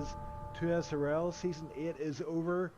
as 2SRL Season 8 is over.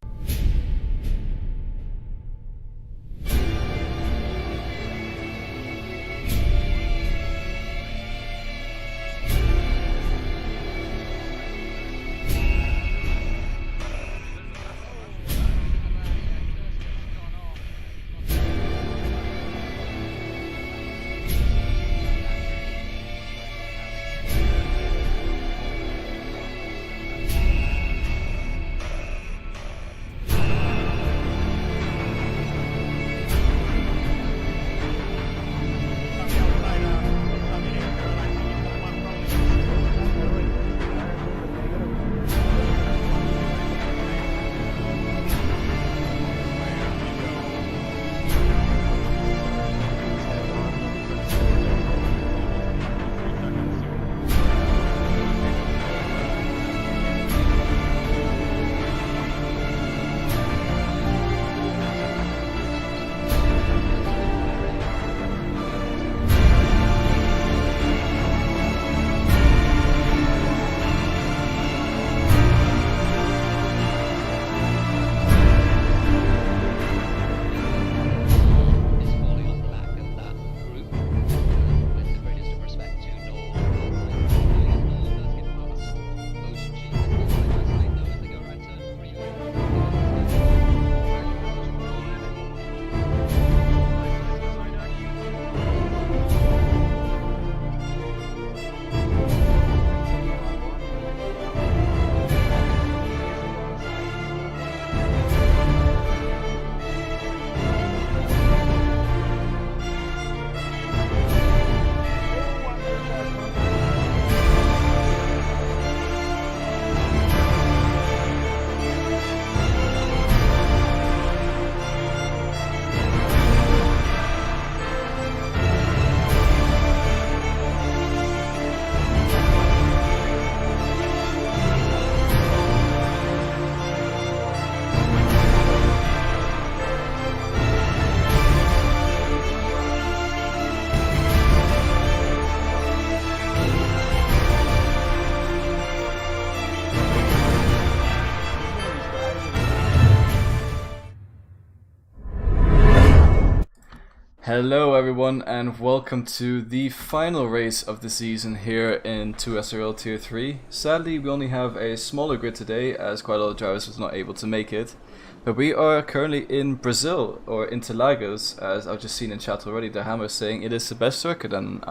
Hello everyone and welcome to the final race of the season here in 2SRL Tier 3. Sadly we only have a smaller grid today as quite a lot of drivers was not able to make it. But we are currently in Brazil, or Interlagos, as I've just seen in chat already. The Hammer saying it is the best circuit, and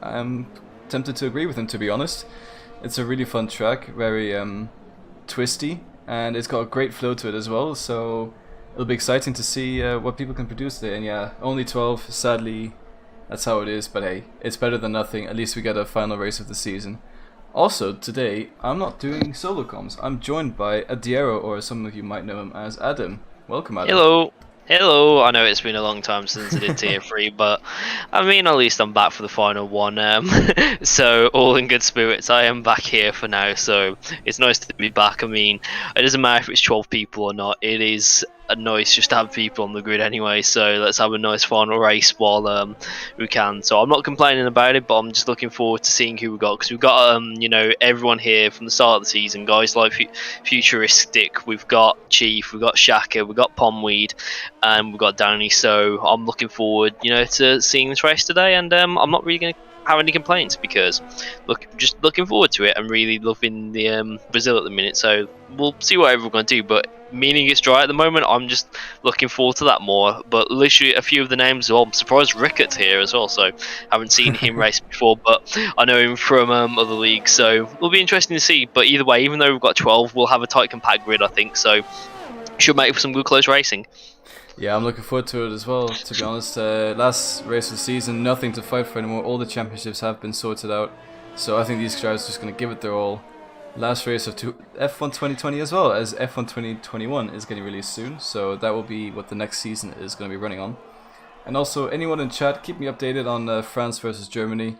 I'm tempted to agree with him, to be honest. It's a really fun track, very twisty, and it's got a great flow to it as well, so it'll be exciting to see what people can produce there. And yeah, only 12, sadly, that's how it is, but hey, it's better than nothing. At least we get a final race of the season. Also, today, I'm not doing solo comms. I'm joined by Adiero, or some of you might know him as Adam. Welcome, Adam. Hello. Hello. I know it's been a long time since I did Tier 3, but I mean, at least I'm back for the final one. So, all in good spirits. I am back here for now, so it's nice to be back. I mean, it doesn't matter if it's 12 people or not. It is nice just to have people on the grid anyway, so let's have a nice final race while we can. So I'm not complaining about it, but I'm just looking forward to seeing who we got, because we've got you know, everyone here from the start of the season, guys like Futuristic, we've got Chief, we've got Shaka, we've got Pomweed, and we've got Downey. So I'm looking forward, you know, to seeing this race today, and I'm not really going to have any complaints, because just looking forward to it and really loving the Brazil at the minute. So we'll see what everyone's going to do, but meaning it's dry at the moment, I'm just looking forward to that more. But literally a few of the names, well, I'm surprised Ricketts here as well, so haven't seen him race before, but I know him from other leagues, so it'll be interesting to see. But either way, even though we've got 12, we'll have a tight compact grid, I think, so should make for some good close racing. Yeah, I'm looking forward to it as well, to be honest. Last race of the season, nothing to fight for anymore. All the championships have been sorted out, so I think these guys are just going to give it their all. Last race of F1 2020 as well, as F1 2021 is getting released soon, so that will be what the next season is going to be running on. And also, anyone in chat, keep me updated on France versus Germany.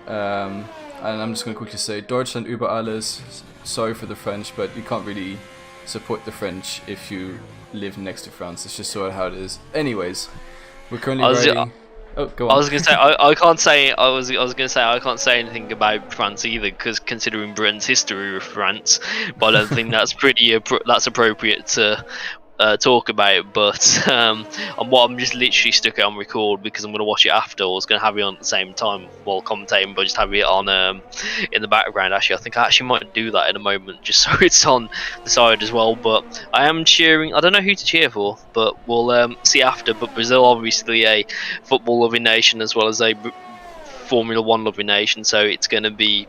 And I'm just going to quickly say, Deutschland über alles. Sorry for the French, but you can't really support the French if you live next to France. It's just sort of how it is. Anyways, we're currently riding... Oh, go on. I was gonna say I can't say I was gonna say I can't say anything about France either, because considering Britain's history with France, but I don't think that's that's appropriate to talk about. But I'm just literally stuck it on record because I'm gonna watch it after. I was gonna have it on at the same time while commentating, but just have it on in the background. Actually, I think I actually might do that in a moment, just so it's on the side as well. But I am cheering. I don't know who to cheer for, but we'll see after. But Brazil, obviously a football loving nation as well as a Formula One loving nation, so it's going to be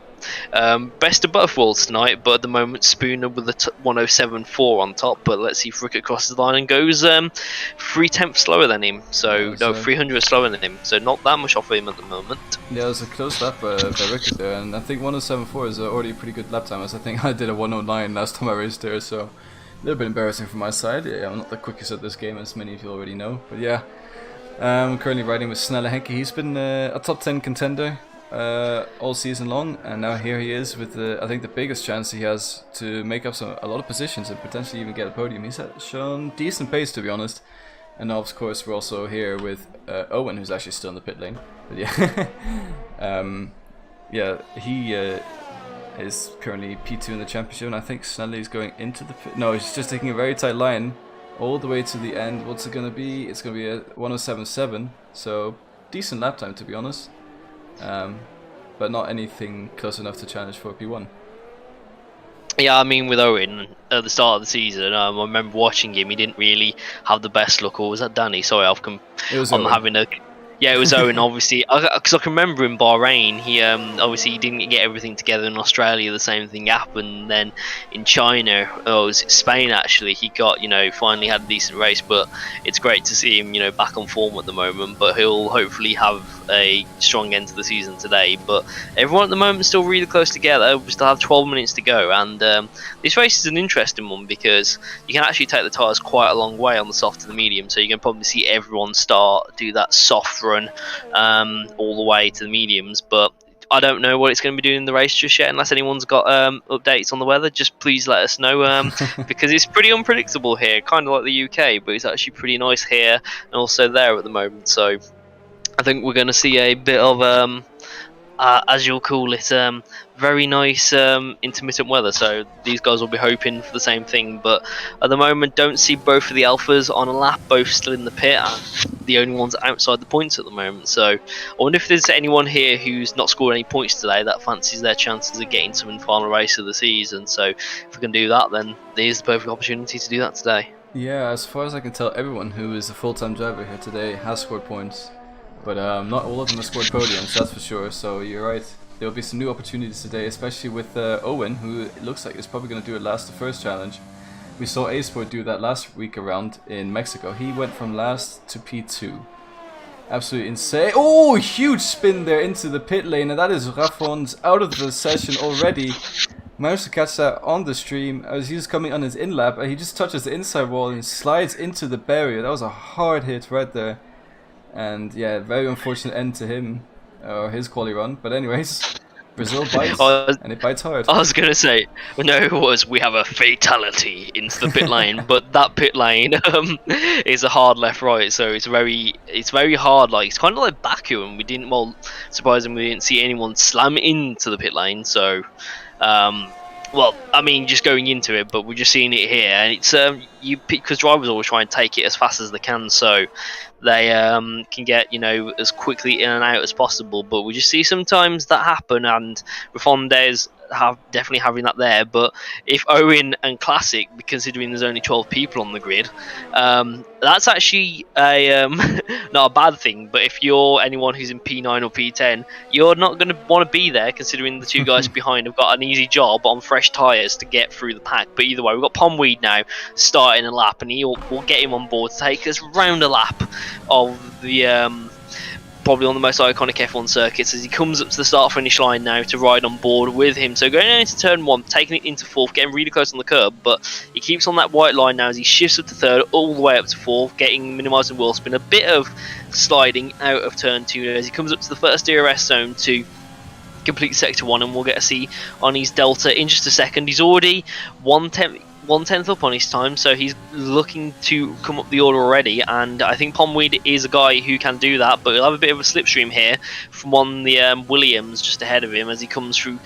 best of both worlds tonight. But at the moment, Spooner with a 107.4 on top. But let's see if Rickett crosses the line and goes 3/10 slower than him. So no, 300 slower than him. So not that much off of him at the moment. Yeah, it was a close lap by Rickett there, and I think 107.4 is already a pretty good lap time, as I think I did a 109 last time I raced there. So a little bit embarrassing from my side. Yeah, I'm not the quickest at this game, as many of you already know. But yeah. I'm currently riding with Snelle Henke. He's been a top 10 contender all season long, and now here he is with I think the biggest chance he has to make up a lot of positions and potentially even get a podium. He's shown decent pace, to be honest. And now, of course, we're also here with Owen, who's actually still in the pit lane. But yeah, yeah, he is currently P2 in the championship, and I think Snelle is going into the pit. No, he's just taking a very tight line all the way to the end. What's it gonna be? It's gonna be a 107.7, so decent lap time, to be honest, but not anything close enough to challenge for P1. Yeah, I mean, with Owen at the start of the season, I remember watching him. He didn't really have the best look. Or was that Danny? Sorry, I'm having a. Yeah, it was Owen, obviously, because I can remember in Bahrain, he obviously he didn't get everything together. In Australia, the same thing happened. Then in China, or was it Spain actually, he got, finally had a decent race. But it's great to see him, back on form at the moment. But he'll hopefully have a strong end to the season today. But everyone at the moment is still really close together. We still have 12 minutes to go, and this race is an interesting one because you can actually take the tyres quite a long way on the soft to the medium. So you can probably see everyone do that soft run all the way to the mediums, but I don't know what it's going to be doing in the race just yet. Unless anyone's got updates on the weather, just please let us know, because it's pretty unpredictable here, kind of like the UK, but it's actually pretty nice here and also there at the moment. So I think we're going to see a bit of as you'll call it, very nice intermittent weather. So these guys will be hoping for the same thing, but at the moment don't see both of the alphas on a lap, both still in the pit, and the only ones outside the points at the moment. So I wonder if there's anyone here who's not scored any points today that fancies their chances of getting some in the final race of the season. So if we can do that, then there's the perfect opportunity to do that today. Yeah, as far as I can tell, everyone who is a full-time driver here today has scored points. But not all of them have scored podiums, that's for sure. So you're right. There will be some new opportunities today, especially with Owen, who it looks like is probably going to do it last the first challenge. We saw A-Sport do that last week around in Mexico. He went from last to P2. Absolutely insane. Oh, huge spin there into the pit lane, and that is Rafon's out of the session already. Managed to catch that on the stream as he was coming on his in-lap. He just touches the inside wall and slides into the barrier. That was a hard hit right there. And yeah, very unfortunate end to him, or his quali run. But anyways, Brazil bites, and it bites hard. I was going to say, no, we have a fatality into the pit lane, but that pit lane is a hard left-right, so it's very hard. Like, it's kind of like Baku, and surprisingly, we didn't see anyone slam into the pit lane. So, well, I mean, just going into it, but we're just seeing it here, and it's because drivers always try and take it as fast as they can, so they can get as quickly in and out as possible. But we just see sometimes that happen, and Rafondes definitely having that there. But if Owen and Classic, considering there's only 12 people on the grid, that's actually a not a bad thing. But if you're anyone who's in P9 or P10, you're not going to want to be there, considering the two guys behind have got an easy job on fresh tyres to get through the pack. But either way, we've got Pomweed now starting a lap, and we'll get him on board to take us round a lap of the probably on the most iconic F1 circuits, as he comes up to the start finish line now to ride on board with him. So going into turn 1, taking it into 4th, getting really close on the curb, but he keeps on that white line now as he shifts up to 3rd all the way up to 4th, getting minimising wheel spin, a bit of sliding out of turn 2 as he comes up to the first DRS zone to complete sector 1, and we'll get a see on his delta in just a second. He's already 1/10 1/10 up on his time, so he's looking to come up the order already, and I think Pomweed is a guy who can do that, but he'll have a bit of a slipstream here from on the Williams just ahead of him as he comes through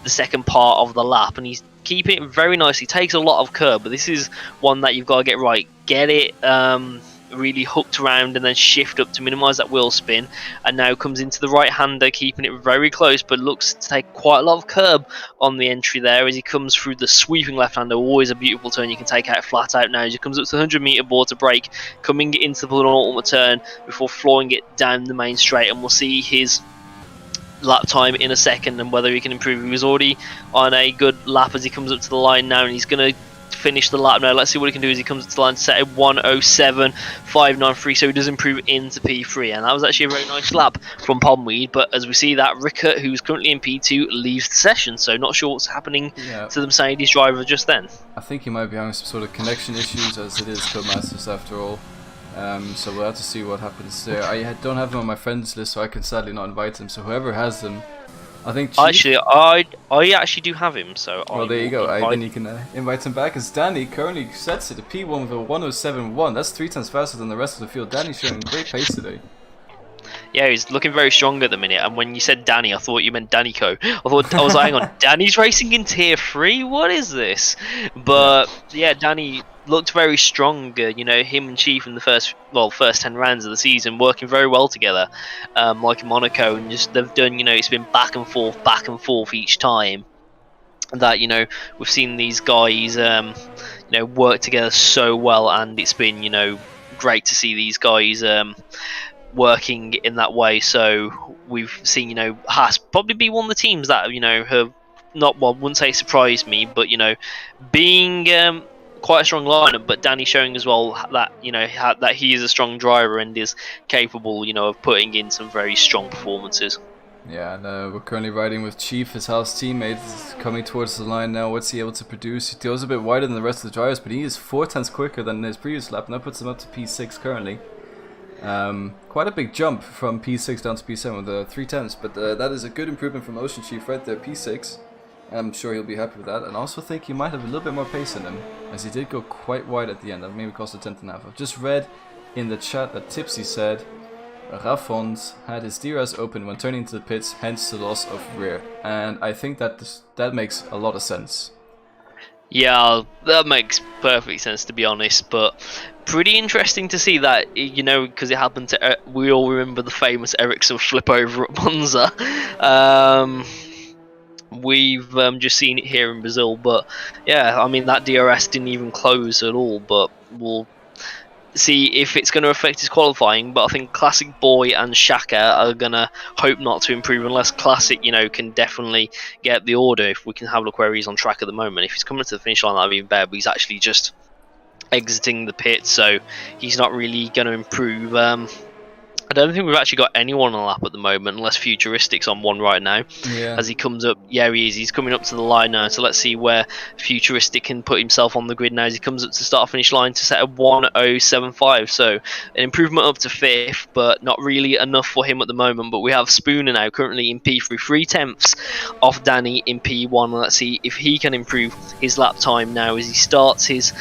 the second part of the lap, and he's keeping it very nicely. Takes a lot of curb, but this is one that you've got to get right. Get it really hooked around and then shift up to minimise that wheel spin, and now comes into the right hander, keeping it very close, but looks to take quite a lot of curb on the entry there as he comes through the sweeping left hander. Always a beautiful turn you can take out flat out now as he comes up to the 100-metre board to brake, coming into the penultimate turn before flooring it down the main straight, and we'll see his lap time in a second and whether he can improve. He was already on a good lap as he comes up to the line now, and he's going to finish the lap now. Let's see what he can do as he comes to the line, set a 1:07.593, so he does improve into P3, and that was actually a very nice lap from Pomweed. But as we see that Rickert, who's currently in P2, leaves the session, so not sure what's happening to the Mercedes driver just then. I think he might be having some sort of connection issues, as it is Codemasters after all. So we'll have to see what happens there. I don't have him on my friends list, so I can sadly not invite him. So whoever has them, I think. Actually, I actually do have him. So well, there you go. Then you can invite him back. As Danny currently sets it a P1 with a 1:07.1. That's 3 times faster than the rest of the field. Danny's showing great pace today. Yeah, he's looking very strong at the minute. And when you said Danny, I thought you meant Danico. I was like, hang on, Danny's racing in Tier 3? What is this? But yeah, Danny looked very strong. You know, him and Chief in the first 10 rounds of the season working very well together, like in Monaco, and just they've done. You know, it's been back and forth each time. That, you know, we've seen these guys, you know, work together so well, and it's been, you know, great to see these guys working in that way. So we've seen, you know, Haas probably be one of the teams that, you know, have not, well, wouldn't say surprised me, but, you know, being quite a strong lineup, but Danny showing as well that, you know, that he is a strong driver and is capable, you know, of putting in some very strong performances. Yeah, and we're currently riding with Chief, his house teammate, coming towards the line now. What's he able to produce? He goes a bit wider than the rest of the drivers, but he is 4/10 quicker than his previous lap, and that puts him up to P6 currently. Quite a big jump from P6 down to P7 with 3/10, but that is a good improvement from Ocean Chief right there, P6. I'm sure he'll be happy with that, and I also think he might have a little bit more pace in him, as he did go quite wide at the end. That maybe cost a 10.5. I've just read in the chat that Tipsy said Raffons had his DRS open when turning into the pits, hence the loss of rear, and I think that makes a lot of sense. Yeah, that makes perfect sense, to be honest, but pretty interesting to see that, you know, because it happened to, we all remember the famous Ericsson flip over at Monza. We've just seen it here in Brazil, but yeah, I mean, that DRS didn't even close at all, but we'll see if it's going to affect his qualifying. But I think Classic Boy and Shaka are going to hope not to improve, unless Classic, you know, can definitely get the order. If we can have a look where he's on track at the moment. If he's coming to the finish line, that'd be even better, but he's actually just exiting the pit, so he's not really going to improve. I don't think we've actually got anyone on the lap at the moment, unless Futuristic's on one right now. Yeah. As he comes up, yeah, he is. He's coming up to the line now, so let's see where Futuristic can put himself on the grid now as he comes up to the start-finish line to set a 1:07.5. So an improvement up to 5th, but not really enough for him at the moment. But we have Spooner now currently in P3, 3/10 off Danny in P1. Let's see if he can improve his lap time now as he starts his,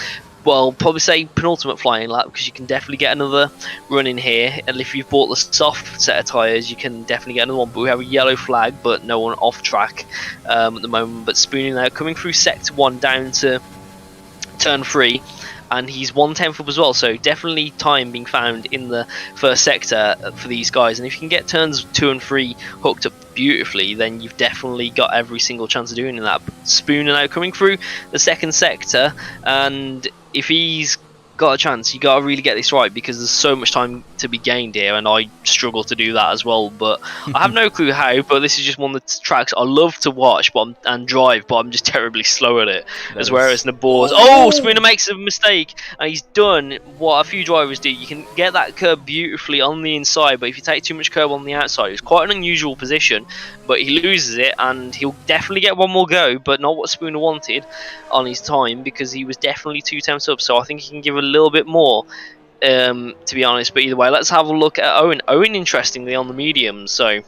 well, probably say penultimate flying lap, because you can definitely get another run in here, and if you've bought the soft set of tyres you can definitely get another one. But we have a yellow flag, but no one off track at the moment. But Spooning now coming through sector 1 down to turn 3, and he's 1/10 up as well, so definitely time being found in the first sector for these guys. And if you can get turns 2 and 3 hooked up beautifully, then you've definitely got every single chance of doing that. Spooner now coming through the second sector, and if he's got a chance, you got to really get this right, because there's so much time to be gained here, and I struggle to do that as well. But I have no clue how, but this is just one of the tracks I love to watch and drive, but I'm just terribly slow at it. Whereas Nabor's, Spooner makes a mistake, and he's done what a few drivers do. You can get that curb beautifully on the inside, but if you take too much curb on the outside, it's quite an unusual position, but he loses it, and he'll definitely get one more go, but not what Spooner wanted on his time, because he was definitely 2 temps up. So I think he can give a little bit more, to be honest. But either way, let's have a look at Owen. Owen, interestingly, on the mediums. So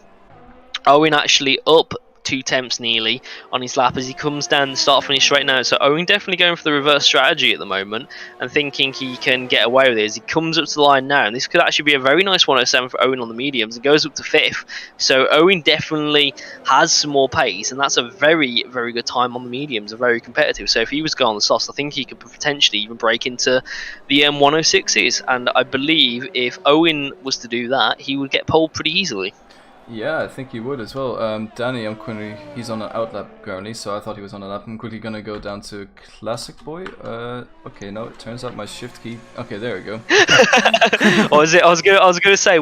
Owen actually up 2 temps nearly on his lap as he comes down the start finish straight now. So Owen definitely going for the reverse strategy at the moment and thinking he can get away with it as he comes up to the line now. And this could actually be a very nice 107 for Owen on the mediums. It goes up to 5th. So Owen definitely has some more pace, and that's a very, very good time on the mediums, are very competitive. So if he was to go on the softs, I think he could potentially even break into the M106s. And I believe if Owen was to do that, he would get pole pretty easily. Yeah, I think he would as well. Danny, he's on an outlap currently, so I thought he was on a lap. I'm quickly gonna go down to Classic Boy. Okay, no, it turns out my shift key. Okay, there we go. I was gonna say I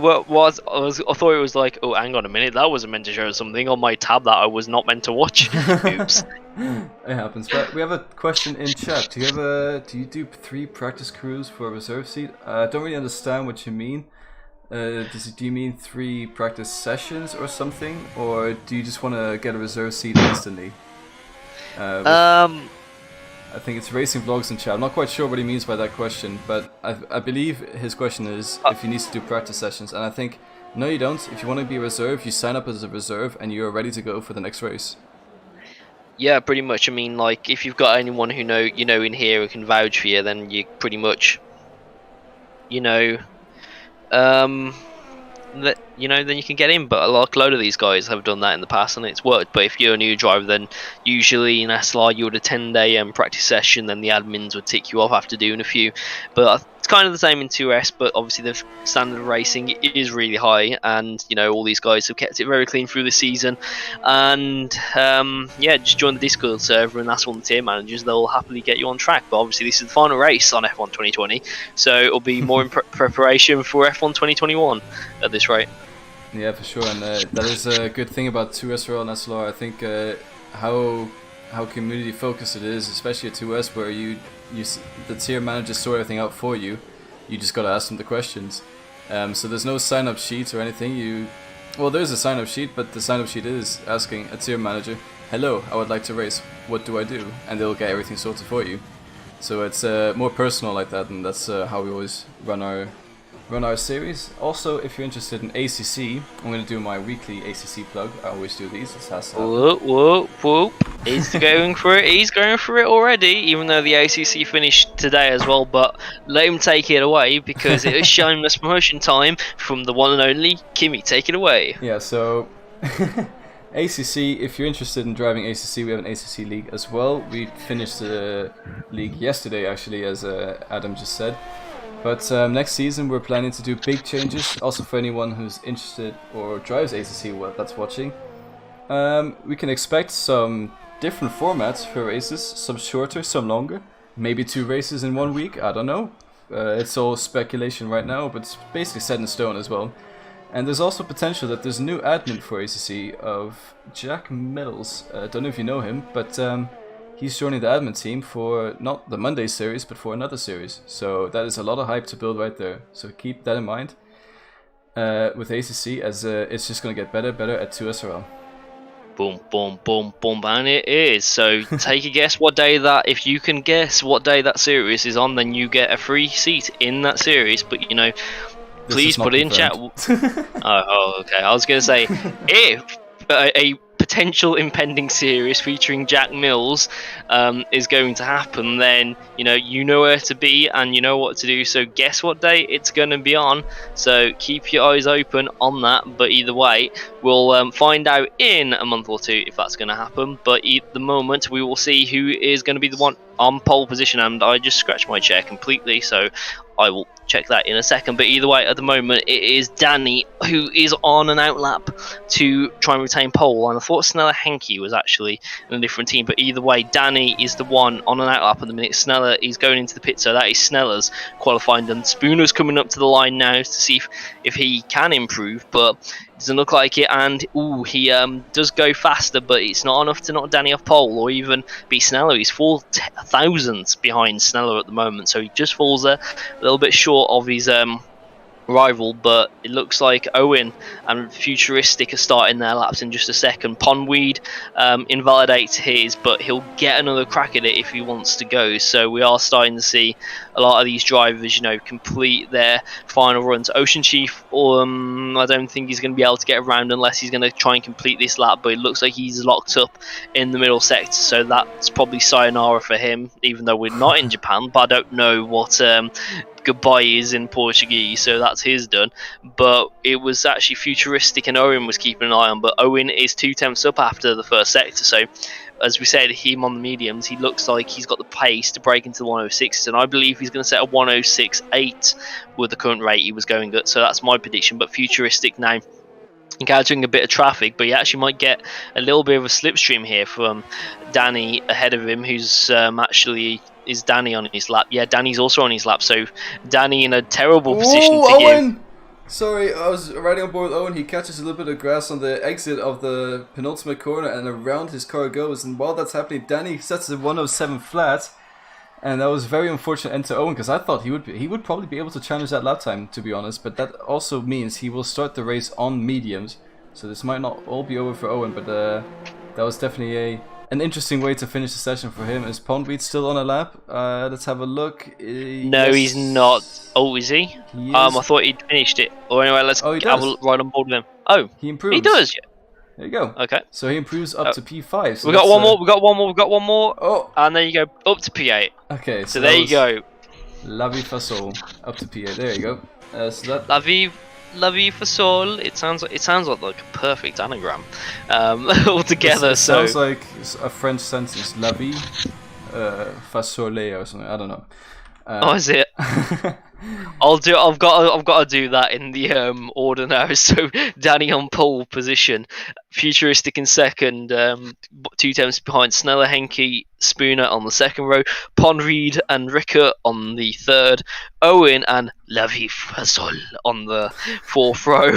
thought it was like, oh, hang on a minute, that wasn't meant to show something on my tab that I was not meant to watch. Oops. It happens. But we have a question in chat. Do you do 3 practice crews for a reserve seat? I don't really understand what you mean. Do you mean 3 practice sessions or something, or do you just want to get a reserve seat instantly? I think it's Racing Vlogs in chat. I'm not quite sure what he means by that question, but I believe his question is if he needs to do practice sessions, and I think no, you don't. If you want to be a reserve, you sign up as a reserve, and you're ready to go for the next race. Yeah, pretty much. I mean, like, if you've got anyone who in here who can vouch for you, then you pretty much, then you can get in. But a load of these guys have done that in the past and it's worked. But if you're a new driver, then usually in SLR you would attend a practice session, then the admins would tick you off after doing a few. But it's kind of the same in 2S, but obviously the standard of racing is really high, and all these guys have kept it very clean through the season. And just join the Discord server and ask one of the tier managers, they'll happily get you on track. But obviously this is the final race on F1 2020, so it'll be more in preparation for F1 2021 at this rate. Yeah, for sure, and that is a good thing about 2SRL and SLR. I think how community focused it is, especially at 2S, where the tier managers sort everything out for you. You just gotta ask them the questions. So there's no sign-up sheet or anything. Well, there's a sign-up sheet, but the sign-up sheet is asking a tier manager, "Hello, I would like to race. What do I do?" And they'll get everything sorted for you. So it's more personal like that, and that's how we always run our series. Also, if you're interested in ACC, I'm going to do my weekly ACC plug. I always do these. This has to happen. Whoop. He's going for it. He's going for it already, even though the ACC finished today as well. But let him take it away, because it is shameless promotion time from the one and only Kimmy. Take it away. Yeah, so ACC, if you're interested in driving ACC, we have an ACC league as well. We finished the league yesterday, actually, as Adam just said. But next season we're planning to do big changes, also for anyone who's interested or drives ACC that's watching. We can expect some different formats for races, some shorter, some longer. Maybe 2 races in 1 week, I don't know. It's all speculation right now, but it's basically set in stone as well. And there's also potential that there's a new admin for ACC of Jack Mills. Don't know if you know him, but he's joining the admin team for not the Monday series, but for another series. So that is a lot of hype to build right there. So keep that in mind with ACC, as it's just going to get better at 2SRL. Boom, boom, boom, boom, and it is. So take a guess what day if you can guess what day that series is on, then you get a free seat in that series. But please put it in chat. Oh, okay. I was going to say, if a potential impending series featuring Jack Mills is going to happen, then you know where to be and you know what to do. So guess what day it's going to be on. So keep your eyes open on that. But either way, we'll find out in a month or 2 if that's going to happen. But at the moment, we will see who is going to be the one on pole position. And I just scratched my chair completely, so I will check that in a second. But either way, at the moment, it is Danny who is on an outlap to try and retain pole. And I thought Snella Henke was actually in a different team. But either way, Danny is the one on an outlap at the minute. Snella is going into the pit, so that is Snella's qualifying. And Spooner's coming up to the line now to see if he can improve, but it doesn't look like it. And he does go faster, but it's not enough to knock Danny off pole or even beat Snella. He's 4 thousandths behind Snella at the moment, so he just falls a little bit short of his rival. But it looks like Owen and Futuristic are starting their laps in just a second. Pondweed invalidates his, but he'll get another crack at it if he wants to go. So we are starting to see a lot of these drivers, complete their final runs. Ocean Chief, I don't think he's going to be able to get around unless he's going to try and complete this lap, but it looks like he's locked up in the middle sector, so that's probably sayonara for him, even though we're not in Japan. But I don't know what goodbye is in Portuguese, so that's his done. But it was actually Futuristic and Owen was keeping an eye on, but Owen is 2 tenths up after the first sector, so as we said, him on the mediums, he looks like he's got the pace to break into the 106s, and I believe he's going to set a 106.8 with the current rate he was going at, so that's my prediction. But Futuristic now encountering a bit of traffic, but he actually might get a little bit of a slipstream here from Danny ahead of him, who's is Danny on his lap? Yeah, Danny's also on his lap, so Danny in a terrible position to Owen! Sorry, I was riding on board with Owen. He catches a little bit of grass on the exit of the penultimate corner, and around his car goes, and while that's happening, Danny sets a 107 flat, and that was very unfortunate end to Owen, because I thought he would probably be able to challenge that lap time, to be honest, but that also means he will start the race on mediums, so this might not all be over for Owen, but that was definitely an interesting way to finish the session for him. Is Pondweed still on a lap? Let's have a look. No, yes. He's not. Oh, is he? He I is. thought he'd finished it. Or anyway, let's Oh, he have does. a ride on board with him. Oh, He improves. he does. There you go. Okay. So he improves up to P5. So We got one more. We got one more. We got one more. Oh. And then you go up to P8. Okay. So there you go. La Vie Fasol up to P8. There you go. So that. La Vie Fasol. It sounds like a perfect anagram. Altogether. It sounds like a French sentence. La Vie Fasole or something. I don't know. Oh, is it? I've got to do that in the order now. So Danny on pole position, Futuristic in second, 2 tenths behind Sneller, Henke, Spooner on the second row, Pondreed and Rickert on the third, Owen and La Vie Fasol on the fourth row,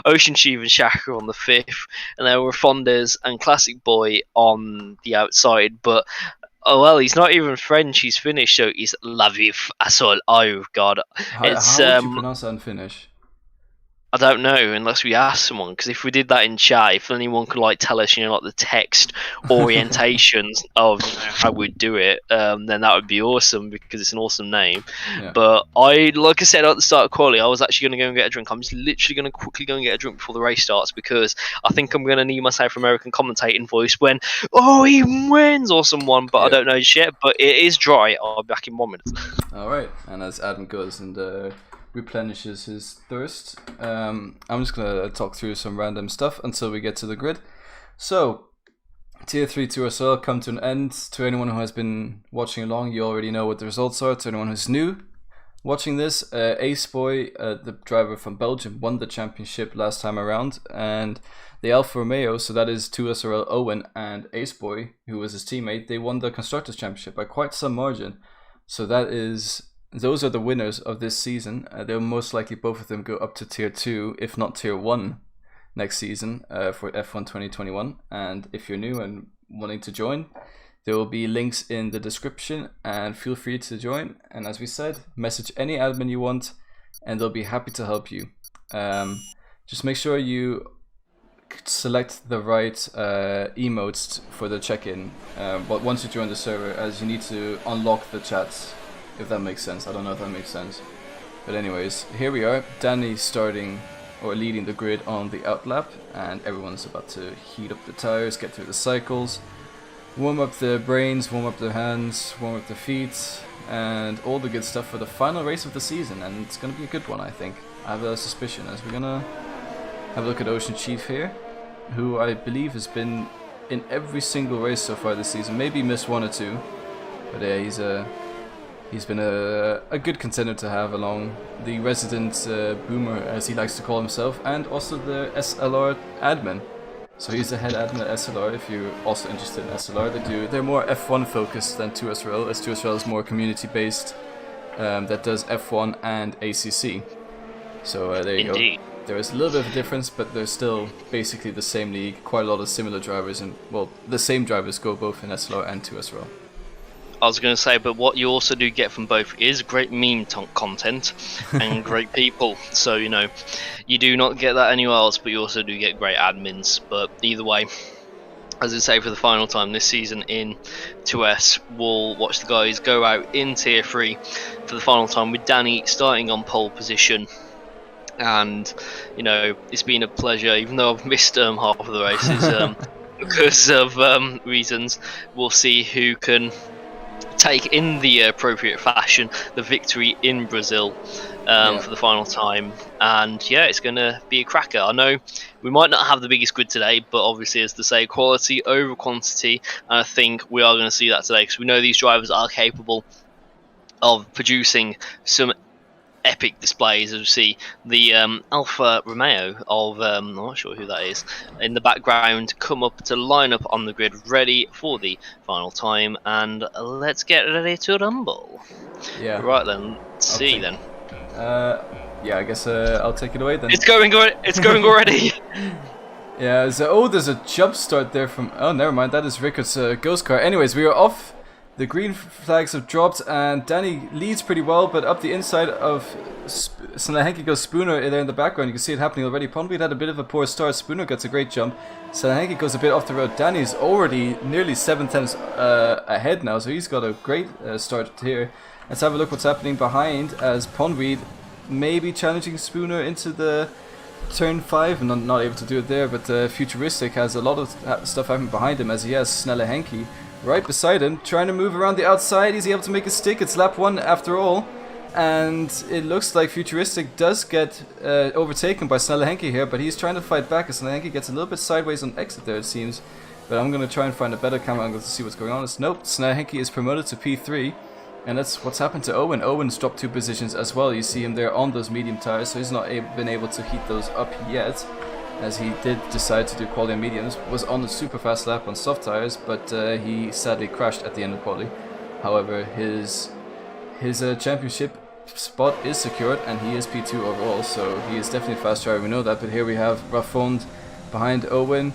Ocean Chief and Shaka on the fifth, and there were Fondes and Classic Boy on the outside. But oh well, he's not even French. He's Finnish, so he's La Vie Fasol. Oh god, How would you pronounce that in Finnish? I don't know unless we ask someone, because if we did that in chat, if anyone could tell us, the text orientations of how we'd do it, then that would be awesome, because it's an awesome name. Yeah. But like I said at the start of quali, I was actually going to go and get a drink. I'm just literally going to quickly go and get a drink before the race starts, because I think I'm going to need my South American commentating voice when he wins or someone, but yeah. I don't know just yet. But it is dry. I'll be back in 1 minute. All right, and as Adam goes and replenishes his thirst, I'm just gonna talk through some random stuff until we get to the grid. So Tier 3 Tour SL come to an end. To anyone who has been watching along, you already know what the results are. To anyone who's new watching this, Ace Boy, the driver from Belgium, won the championship last time around, and the Alfa Romeo, so that is 2SRL Owen and Ace Boy, who was his teammate, they won the Constructors' Championship by quite some margin. So those are the winners of this season. They'll most likely both of them go up to Tier 2, if not Tier 1, next season for F1 2021. And if you're new and wanting to join, there will be links in the description, and feel free to join. And as we said, message any admin you want, and they'll be happy to help you. Just make sure you select the right emotes for the check-in. But once you join the server, as you need to unlock the chats. If that makes sense. I don't know if that makes sense. But anyways, here we are. Danny starting or leading the grid on the outlap, and everyone's about to heat up the tires, get through the cycles, warm up their brains, warm up their hands, warm up their feet, and all the good stuff for the final race of the season. And it's gonna be a good one, I think. I have a suspicion, as we're gonna have a look at Ocean Chief here, who I believe has been in every single race so far this season. Maybe missed 1 or 2, but yeah, he's been a good contender to have along the resident boomer, as he likes to call himself, and also the SLR admin. So he's the head admin at SLR. If you're also interested in SLR, they're more F1 focused than 2SRL, as 2SRL is more community based, that does F1 and ACC. So there you Indeed. go. There is a little bit of a difference, but they're still basically the same league. Quite a lot of similar drivers, and well, the same drivers go both in SLR and 2SRL. I was going to say, but what you also do get from both is great meme content and great people. So, you know, you do not get that anywhere else, but you also do get great admins. But either way, as I say, for the final time this season in 2S, we'll watch the guys go out in Tier 3 for the final time with Danny starting on pole position. And, you know, it's been a pleasure, even though I've missed half of the races because of reasons. We'll see who can take in the appropriate fashion the victory in Brazil for the final time. And yeah, it's going to be a cracker. I know we might not have the biggest grid today, but obviously, as to say, quality over quantity, and I think we are going to see that today, because we know these drivers are capable of producing some epic displays. As we see the Alfa Romeo of I'm not sure who that is in the background come up to line up on the grid, ready for the final time. And let's get ready to rumble. Yeah. Right then, let's see then. Yeah, I guess I'll take it away then. It's going already. Yeah. So there's a jump start there from. Oh, never mind. That is Rickard's ghost car. Anyways, we are off. The green flags have dropped, and Danny leads pretty well, but up the inside of Sanahenki goes Spooner there in the background. You can see it happening already. Ponbeat had a bit of a poor start. Spooner gets a great jump. Sanahenki goes a bit off the road. Danny's already nearly 7 tenths ahead now, so he's got a great start here. Let's have a look what's happening behind, as Ponbeat maybe challenging Spooner into the turn 5, and not able to do it there, but Futuristic has a lot of stuff happening behind him, as he has Snellehenki right beside him, trying to move around the outside. Is he able to make a stick? It's lap 1 after all, and it looks like Futuristic does get overtaken by Snellehenki here, but he's trying to fight back, as Snellehenki gets a little bit sideways on exit there, it seems. But I'm going to try and find a better camera angle to see what's going on. Nope, Snellehenki is promoted to P3, and that's what's happened to Owen. Owen's dropped 2 positions as well. You see him there on those medium tires, so he's not been able to heat those up yet, as he did decide to do quali on mediums. Was on a super fast lap on soft tires, but he sadly crashed at the end of quali. However, his championship spot is secured, and he is P2 overall, so he is definitely a fast driver, we know that. But here we have Raffond behind Owen,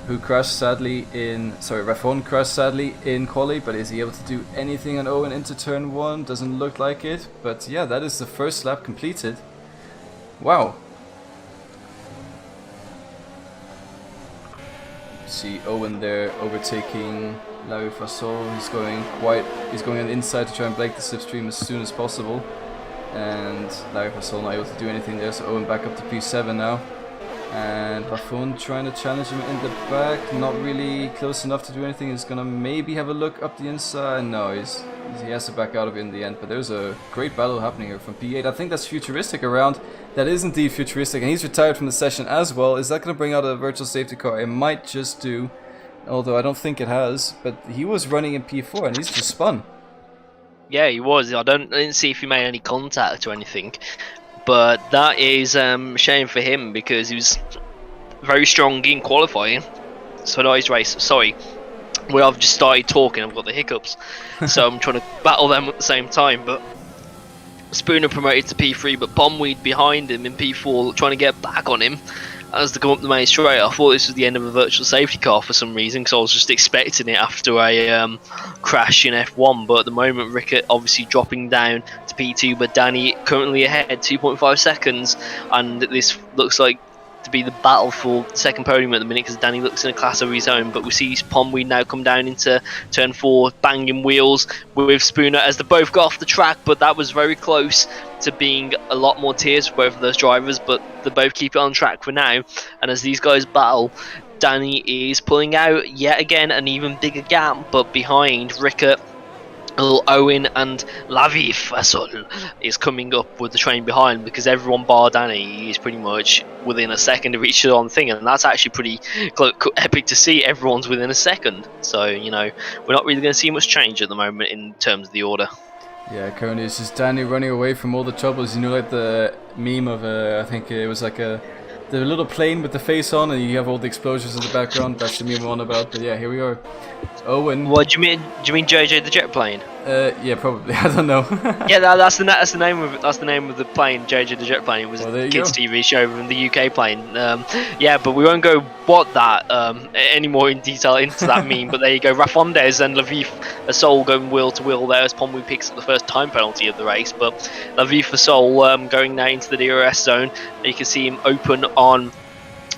who crashed sadly in... Raffond crashed sadly in quali, but is he able to do anything on Owen into turn 1? Doesn't look like it, but yeah, that is the first lap completed. Wow. See Owen there overtaking Larry Fasol. He's going on the inside to try and break the slipstream as soon as possible, and Larry Fasol not able to do anything there, so Owen back up to P7 now, and Raffond trying to challenge him in the back, not really close enough to do anything. He's gonna maybe have a look up the inside. No, he has to back out of it in the end, but there's a great battle happening here from P8. I think that's Futuristic around. That is indeed Futuristic, and he's retired from the session as well. Is that going to bring out a virtual safety car? It might just do, although I don't think it has, but he was running in P4 and he's just spun. Yeah, he was. I didn't see if he made any contact or anything, but that is a shame for him, because he was very strong in qualifying. So nice race. Sorry, well, I've just started talking, I've got the hiccups, so I'm trying to battle them at the same time. But Spooner promoted to P3, but Pomweed behind him in P4, trying to get back on him as they come up the main straight. I thought this was the end of a virtual safety car for some reason, because I was just expecting it after a crash in F1. But at the moment, Rickert obviously dropping down to P2, but Danny currently ahead 2.5 seconds, and this looks like to be the battle for the second podium at the minute, because Danny looks in a class of his own. But we see Pomweed now come down into turn 4, banging wheels with Spooner as they both got off the track, but that was very close to being a lot more tears for both of those drivers, but they both keep it on track for now. And as these guys battle, Danny is pulling out yet again an even bigger gap, but behind Rickert, Owen and Lavi Fasol is coming up with the train behind, because everyone bar Danny is pretty much within a second of each other thing, and that's actually pretty epic to see. Everyone's within a second, so you know, we're not really going to see much change at the moment in terms of the order. Yeah, currently it's just Danny running away from all the troubles. You know, like the meme of I think it was like the little plane with the face on, and you have all the explosions in the background. That's the meme I'm on about. But yeah, here we are. Owen. What do you mean? Do you mean JJ the jet plane? Yeah, probably. I don't know. Yeah, that's the name of the plane, JJ the jet plane. It was a kids' TV show from the UK plane. Yeah, but we won't go any more in detail into that meme. But there you go, Rafondes and Lviv Fasol going wheel to wheel there as Ponwy picks up the first time penalty of the race. But Lviv Fasol going now into the DRS zone. You can see him open on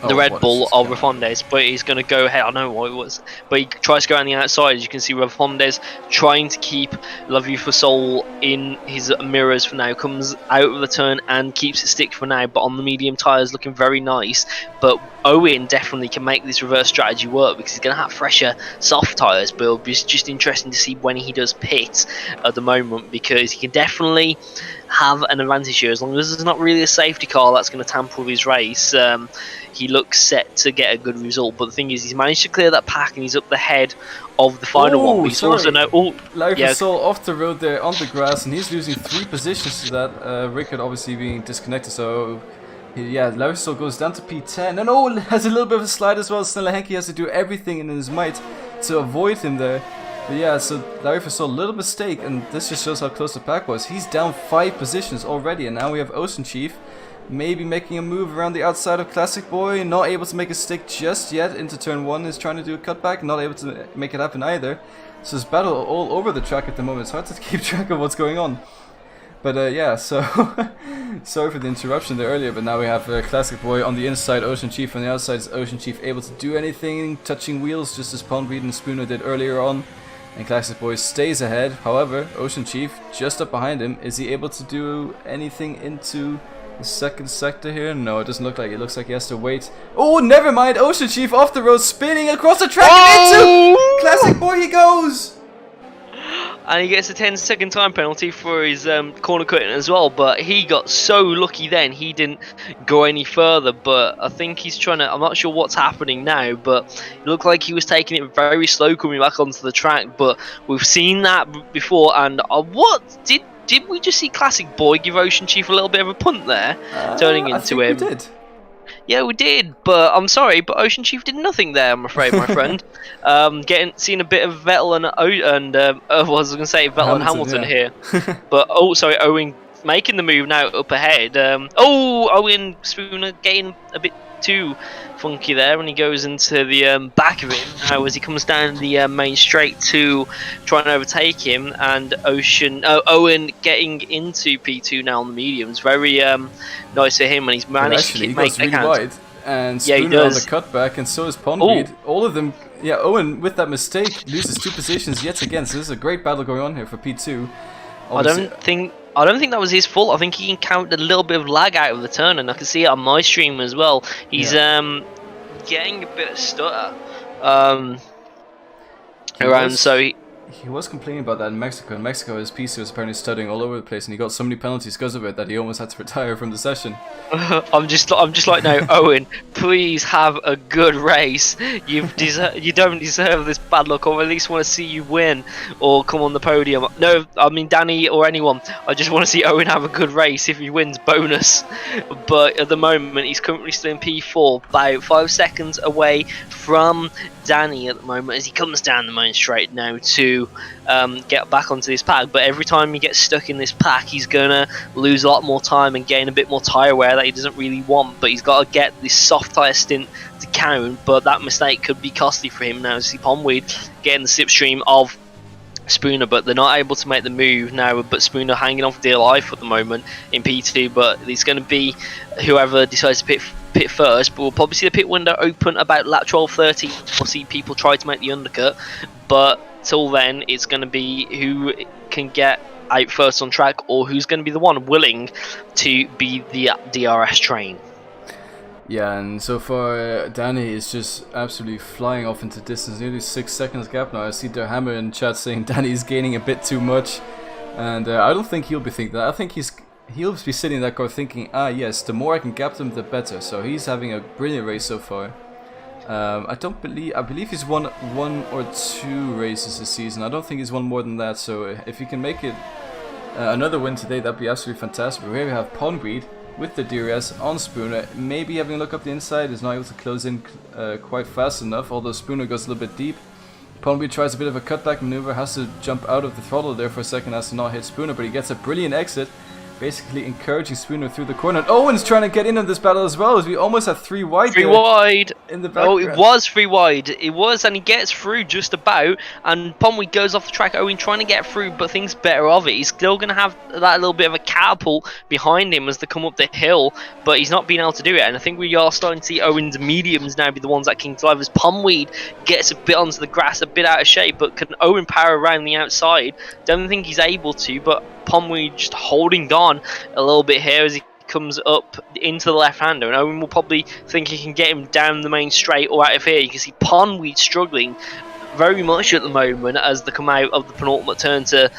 the Red Bull of Rafondes, but he's going to go ahead. I know what it was, but he tries to go around the outside. As you can see, Rafondes trying to keep Lviv Fasol in his mirrors for now. Comes out of the turn and keeps it stick for now, but on the medium tyres, looking very nice. But Owen definitely can make this reverse strategy work because he's going to have fresher soft tyres. But it'll be just interesting to see when he does pit at the moment, because he can definitely have an advantage here as long as there's not really a safety car that's going to tamper with his race. He looks set to get a good result, but the thing is, he's managed to clear that pack and he's up the head of the final one. But he's also Fasol off the road there on the grass, and he's losing 3 positions to that. Rickard obviously being disconnected, so yeah, Fasol goes down to P10, and has a little bit of a slide as well. Snella Henke has to do everything in his might to avoid him there. But yeah, so Fasol, a little mistake, and this just shows how close the pack was. He's down 5 positions already, and now we have Ocean Chief maybe making a move around the outside of Classic Boy, not able to make a stick just yet into turn 1, is trying to do a cutback, not able to make it happen either. So it's battle all over the track at the moment. It's hard to keep track of what's going on. But yeah, so sorry for the interruption there earlier, but now we have Classic Boy on the inside, Ocean Chief on the outside. Is Ocean Chief able to do anything, touching wheels just as Pondweed and Spooner did earlier on? And Classic Boy stays ahead. However, Ocean Chief just up behind him. Is he able to do anything into the second sector here? No, it doesn't look like it. It looks like he has to wait. Oh, never mind. Ocean Chief off the road, spinning across the track and into Classic Boy he goes. And he gets a 10-second time penalty for his corner cutting as well. But he got so lucky then, he didn't go any further. But I think he's trying to, I'm not sure what's happening now, but it looked like he was taking it very slow coming back onto the track. But we've seen that before. And did we just see Classic Boy give Ocean Chief a little bit of a punt there, turning into him? We did. Yeah, we did, but I'm sorry, but Ocean Chief did nothing there, I'm afraid, my friend. Seeing a bit of Vettel and Hamilton here. But Owen making the move now up ahead. Owen Spooner getting a bit too funky there when he goes into the back of him now as he comes down the main straight to try and overtake him, and Owen getting into P2 now on the mediums. Very nice for him, and he's managed to make goes really wide, and Spooner on the cutback, and so is Pondweed. All of them. Yeah, Owen with that mistake loses 2 positions yet again, so this is a great battle going on here for P2. Obviously, I don't think that was his fault. I think he encountered a little bit of lag out of the turn, and I can see it on my stream as well. He's getting a bit of stutter around, so he was complaining about that in Mexico. In Mexico, his PC was apparently stuttering all over the place, and he got so many penalties because of it that he almost had to retire from the session. I'm just like, no, Owen, please have a good race. You don't deserve this bad luck, or at least want to see you win or come on the podium. No, I mean Danny or anyone. I just want to see Owen have a good race. If he wins, bonus. But at the moment, he's currently still in P4, about 5 seconds away from Danny at the moment as he comes down the main straight now to get back onto this pack. But every time he gets stuck in this pack, he's gonna lose a lot more time and gain a bit more tyre wear that he doesn't really want. But he's got to get this soft tyre stint to count, but that mistake could be costly for him now. See Ponweed getting the slipstream of Spooner, but they're not able to make the move now. But Spooner hanging on for dear life at the moment in P2, but it's going to be whoever decides to pit first. But we'll probably see the pit window open about lap 12:30. We'll see people try to make the undercut, but till then it's going to be who can get out first on track, or who's going to be the one willing to be the DRS train. Yeah, and so far Danny is just absolutely flying off into distance, nearly 6 seconds gap now. I see their hammer in chat saying Danny's gaining a bit too much, and I don't think he'll be thinking that. I think he'll be sitting in that car thinking, yes, the more I can gap them, the better. So he's having a brilliant race so far. I believe he's won 1 or 2 races this season. I don't think he's won more than that. So if he can make it another win today, that'd be absolutely fantastic. But here we have Pondweed with the DRS on Spooner, maybe having a look up the inside, is not able to close in quite fast enough, although Spooner goes a little bit deep. Pondweed tries a bit of a cutback maneuver, has to jump out of the throttle there for a second, has to not hit Spooner, but he gets a brilliant exit, basically encouraging Spooner through the corner. And Owen's trying to get in on this battle as well, as we almost had 3 wide. 3 wide in the background. Oh, it was 3 wide. It was, and he gets through just about. And Pondweed goes off the track. Owen trying to get through, but thinks better of it. He's still going to have that little bit of a catapult behind him as they come up the hill, but he's not being able to do it. And I think we are starting to see Owen's mediums now be the ones that can drive as Pondweed gets a bit onto the grass, a bit out of shape. But can Owen power around the outside? Don't think he's able to, but Pondweed just holding on a little bit here as he comes up into the left-hander, and Owen will probably think he can get him down the main straight or out of here. You can see Pondweed struggling very much at the moment as they come out of the penultimate turn to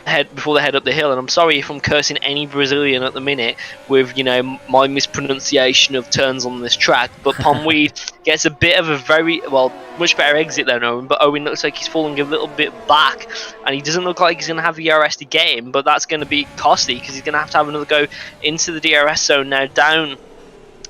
head before they head up the hill. And I'm sorry if I'm cursing any Brazilian at the minute with, you know, my mispronunciation of turns on this track, but Pondweed gets a bit of a much better exit than Owen, but Owen looks like he's falling a little bit back, and he doesn't look like he's going to have the DRS to get him, but that's going to be costly because he's going to have another go into the DRS zone now down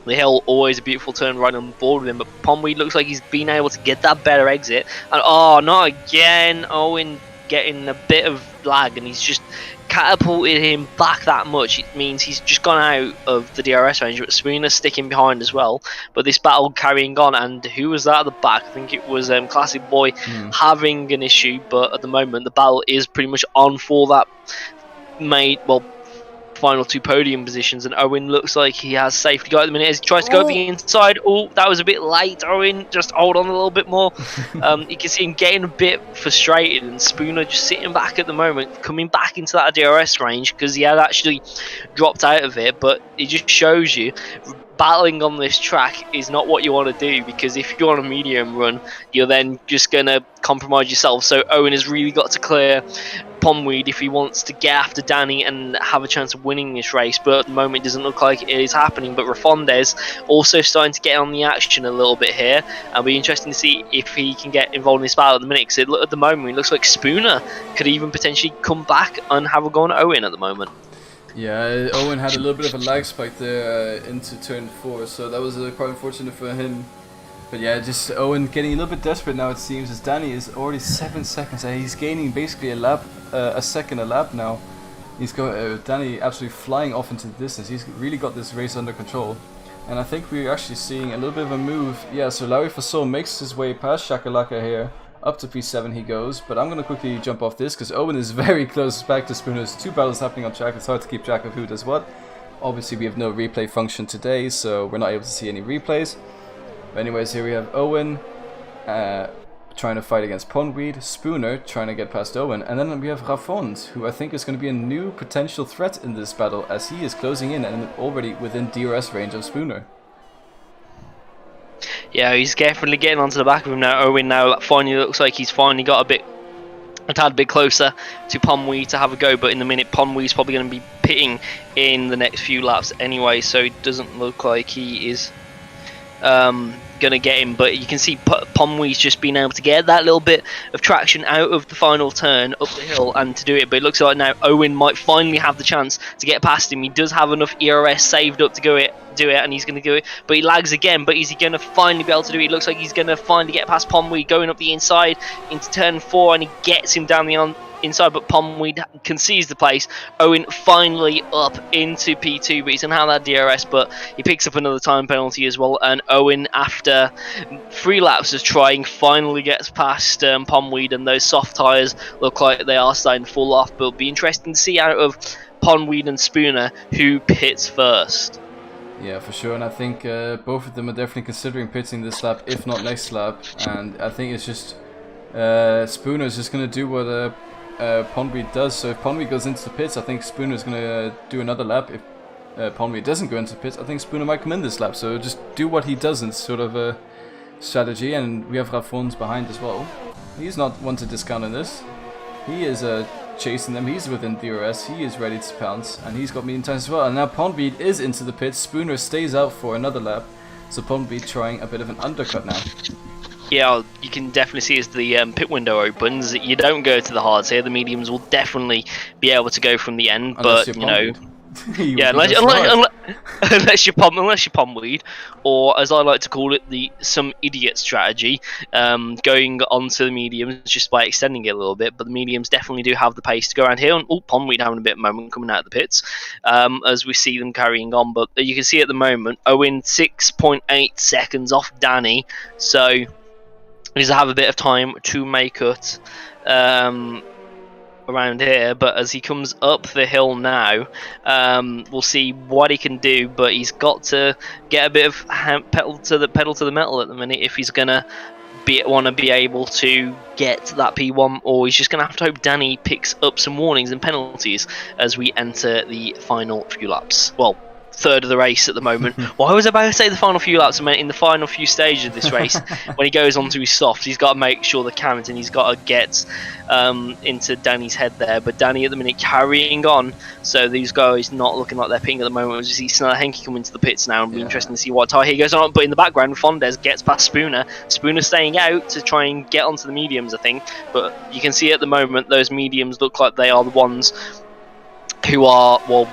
the hill. Always a beautiful turn right on board with him, but Pondweed looks like he's been able to get that better exit, and oh, not again. Owen getting a bit of lag, and he's just catapulted him back that much. It means he's just gone out of the DRS range, but Spooner's sticking behind as well. But this battle carrying on, and who was that at the back? I think it was Classic Boy having an issue, but at the moment the battle is pretty much on for that final 2 podium positions, and Owen looks like he has safety got at the minute as he tries to go the inside. Oh, that was a bit late. Owen, just hold on a little bit more. You can see him getting a bit frustrated, and Spooner just sitting back at the moment, coming back into that DRS range because he had actually dropped out of it. But it just shows you battling on this track is not what you want to do, because if you're on a medium run, you're then just going to compromise yourself. So Owen has really got to clear Pondweed if he wants to get after Danny and have a chance of winning this race, but at the moment it doesn't look like it is happening. But Rafondes also starting to get on the action a little bit here, and it'll be interesting to see if he can get involved in this battle at the minute, because at the moment it looks like Spooner could even potentially come back and have a go on Owen at the moment. Yeah, Owen had a little bit of a lag spike there into turn 4, so that was quite unfortunate for him. But yeah, just Owen getting a little bit desperate now, it seems, as Danny is already 7 seconds ahead. He's gaining basically a second a lap now. He's got Danny absolutely flying off into the distance. He's really got this race under control. And I think we're actually seeing a little bit of a move. Yeah, so Larry Fasol makes his way past Shakalaka here. Up to P7 he goes, but I'm going to quickly jump off this because Owen is very close back to Spooner. There's 2 battles happening on track. It's hard to keep track of who does what. Obviously we have no replay function today, so we're not able to see any replays. But anyways, here we have Owen trying to fight against Pondweed, Spooner trying to get past Owen, and then we have Rafond, who I think is going to be a new potential threat in this battle, as he is closing in and already within DRS range of Spooner. Yeah, he's definitely getting onto the back of him now. Owen now finally looks like he's finally got a tad bit closer to Pondweed to have a go, but in the minute Pondweed's probably going to be pitting in the next few laps anyway, so it doesn't look like he is going to get him. But you can see Pondweed's just been able to get that little bit of traction out of the final turn up the hill and to do it. But it looks like now Owen might finally have the chance to get past him. He does have enough ERS saved up to do it, and he's going to do it, but he lags again. But is he going to finally be able to do it? It looks like he's going to finally get past Pondweed going up the inside into turn 4, and he gets him down the inside, but Pondweed concedes the place. Owen finally up into P2, but he's going to have that DRS, but he picks up another time penalty as well, and Owen, after 3 laps of trying, finally gets past Pondweed, and those soft tyres look like they are starting to fall off. But it'll be interesting to see out of Pondweed and Spooner who pits first. Yeah, for sure, and I think both of them are definitely considering pitting this lap, if not next lap, and I think it's just Spooner is just going to do what Pondweed does. So if Pondweed goes into the pits, I think Spooner is going to do another lap. If Pondweed doesn't go into the pits, I think Spooner might come in this lap. So just do what he doesn't, sort of a strategy. And we have Rafons behind as well. He's not one to discount in this. He is chasing them. He's within DRS. He is ready to pounce, and he's got medium tires as well. And now Pondweed is into the pits. Spooner stays out for another lap. So Pondweed trying a bit of an undercut now. Yeah, you can definitely see as the pit window opens, you don't go to the hards here. The mediums will definitely be able to go from the end, Unless but you know, Yeah, unless you pom weed, or as I like to call it, some idiot strategy, going onto the mediums just by extending it a little bit. But the mediums definitely do have the pace to go around here. And pom weed having a bit of moment coming out of the pits, as we see them carrying on. But you can see at the moment, Owen 6.8 seconds off Danny, so he does have a bit of time to make it. Around here, but as he comes up the hill now, we'll see what he can do, but he's got to get a bit of pedal to the metal at the minute if he's gonna want to be able to get that P1, or he's just gonna have to hope Danny picks up some warnings and penalties as we enter the final few laps. Well, third of the race at the moment. Well, I was about to say the final few laps. I meant in the final few stages of this race, when he goes onto his softs, he's got to make sure the cams, and he's got to get into Danny's head there. But Danny at the minute carrying on, so these guys not looking like they're ping at the moment. As you see Snella Henke come into the pits now, and be interesting to see what tire he goes on. But in the background, Fondes gets past Spooner. Spooner staying out to try and get onto the mediums, I think. But you can see at the moment those mediums look like they are the ones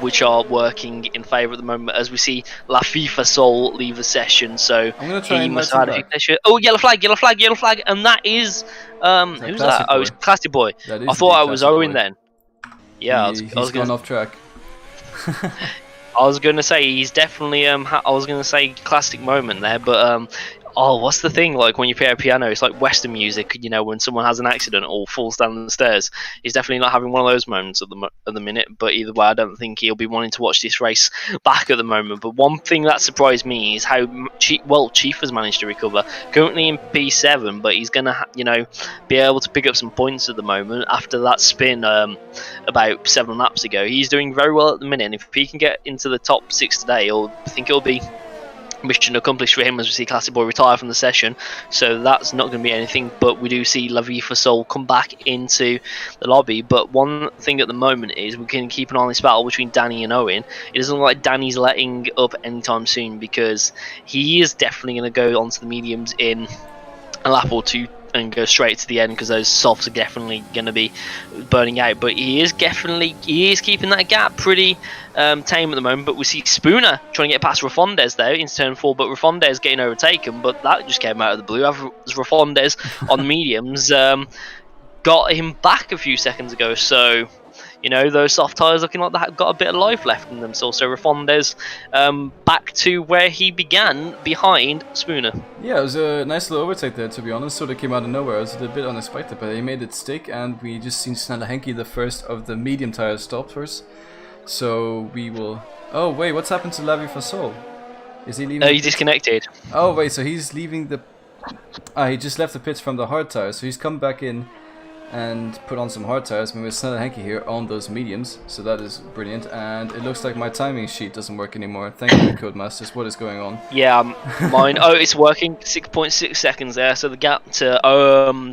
which are working in favour at the moment, as we see La FIFA Sol leave the session. So I'm gonna try he and must have had a oh, yellow flag, and that is who's that? Oh, it's Classy Boy. I thought I was Owen then. Yeah, he's I was gone off track. I was gonna say he's definitely I was gonna say classic moment there, but oh, what's the thing, like when you play a piano, it's like Western music, you know, when someone has an accident or falls down the stairs. He's definitely not having one of those moments at the minute, but either way, I don't think he'll be wanting to watch this race back at the moment. But one thing that surprised me is how Chief has managed to recover, currently in P7, but he's gonna be able to pick up some points at the moment after that spin about 7 laps ago. He's doing very well at the minute, and if he can get into the top 6 today, I think it'll be mission accomplished for him, as we see Classic Boy retire from the session. So that's not going to be anything, but we do see La Vie for Soul come back into the lobby. But one thing at the moment is we can keep an eye on this battle between Danny and Owen. It doesn't look like Danny's letting up anytime soon, because he is definitely going to go onto the mediums in a lap or two and go straight to the end, because those softs are definitely going to be burning out. But he is keeping that gap pretty tame at the moment. But we see Spooner trying to get past Rafondes there into turn 4, but Rafondes getting overtaken, but that just came out of the blue. As Rafondes on the mediums got him back a few seconds ago, so those soft tyres looking like they have got a bit of life left in them. So Rafondes back to where he began, behind Spooner. Yeah, it was a nice little overtake there, to be honest. Sort of came out of nowhere. It was a bit unexpected, but he made it stick, and we just seen Snella Henke, the first of the medium tire stoppers. So we will... Oh, wait, what's happened to Lavi Fasol? Is he leaving? He disconnected. Oh, wait, so he's leaving the... he just left the pits from the hard tires, so he's come back in and put on some hard tires. With Snella Henke here on those mediums, so that is brilliant. And it looks like my timing sheet doesn't work anymore. Thank you, Codemasters. What is going on? Yeah, mine. Oh, it's working. 6.6 seconds there. So the gap to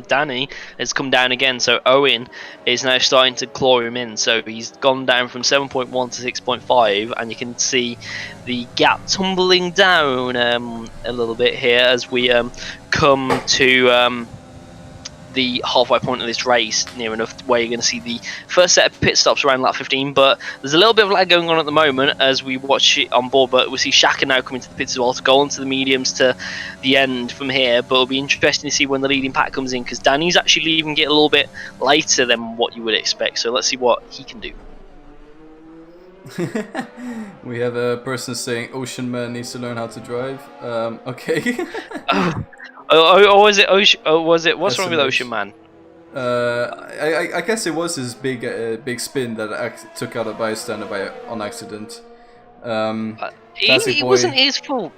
Danny has come down again. So Owen is now starting to claw him in. So he's gone down from 7.1 to 6.5, and you can see the gap tumbling down a little bit here as we come to the halfway point of this race, near enough where you're going to see the first set of pit stops around lap 15. But there's a little bit of lag going on at the moment as we watch it on board, but we see Shaka now coming to the pits as well to go on to the mediums to the end from here. But it'll be interesting to see when the leading pack comes in, because Danny's actually leaving it a little bit later than what you would expect, so let's see what he can do. We have a person saying Ocean Man needs to learn how to drive. Okay. Was it Ocean? Oh, was it? What's wrong with Ocean Man? I guess it was his big spin that took out a bystander on accident. It wasn't his fault.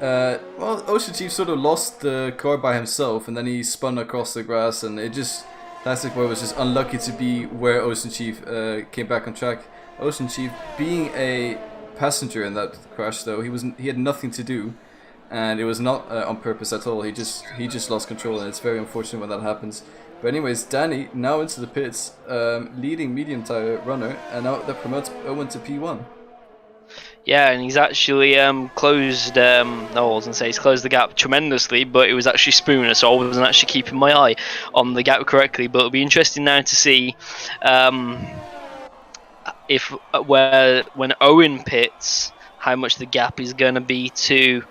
Well, Ocean Chief sort of lost the car by himself, and then he spun across the grass, and Classic Boy was just unlucky to be where Ocean Chief came back on track. Ocean Chief, being a passenger in that crash, though, he had nothing to do. And it was not on purpose at all. He just lost control, and it's very unfortunate when that happens. But anyways, Danny now into the pits, leading medium tire runner, and now that promotes Owen to P1. Yeah, and he's actually closed. I was gonna say he's closed the gap tremendously, but it was actually Spooner, so I wasn't actually keeping my eye on the gap correctly. But it'll be interesting now to see if when Owen pits, how much the gap is going to be to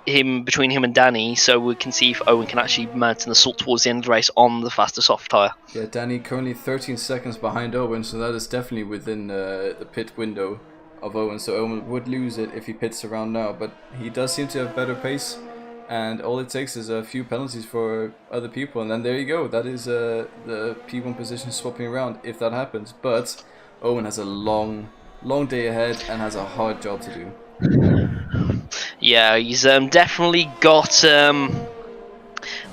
between him and Danny, so we can see if Owen can actually mount an assault towards the end of the race on the faster soft tyre. Yeah, Danny currently 13 seconds behind Owen, so that is definitely within the pit window of Owen. So Owen would lose it if he pits around now, but he does seem to have better pace, and all it takes is a few penalties for other people, and then there you go. That is the P1 position swapping around if that happens. But Owen has a long day ahead and has a hard job to do. Yeah, he's definitely got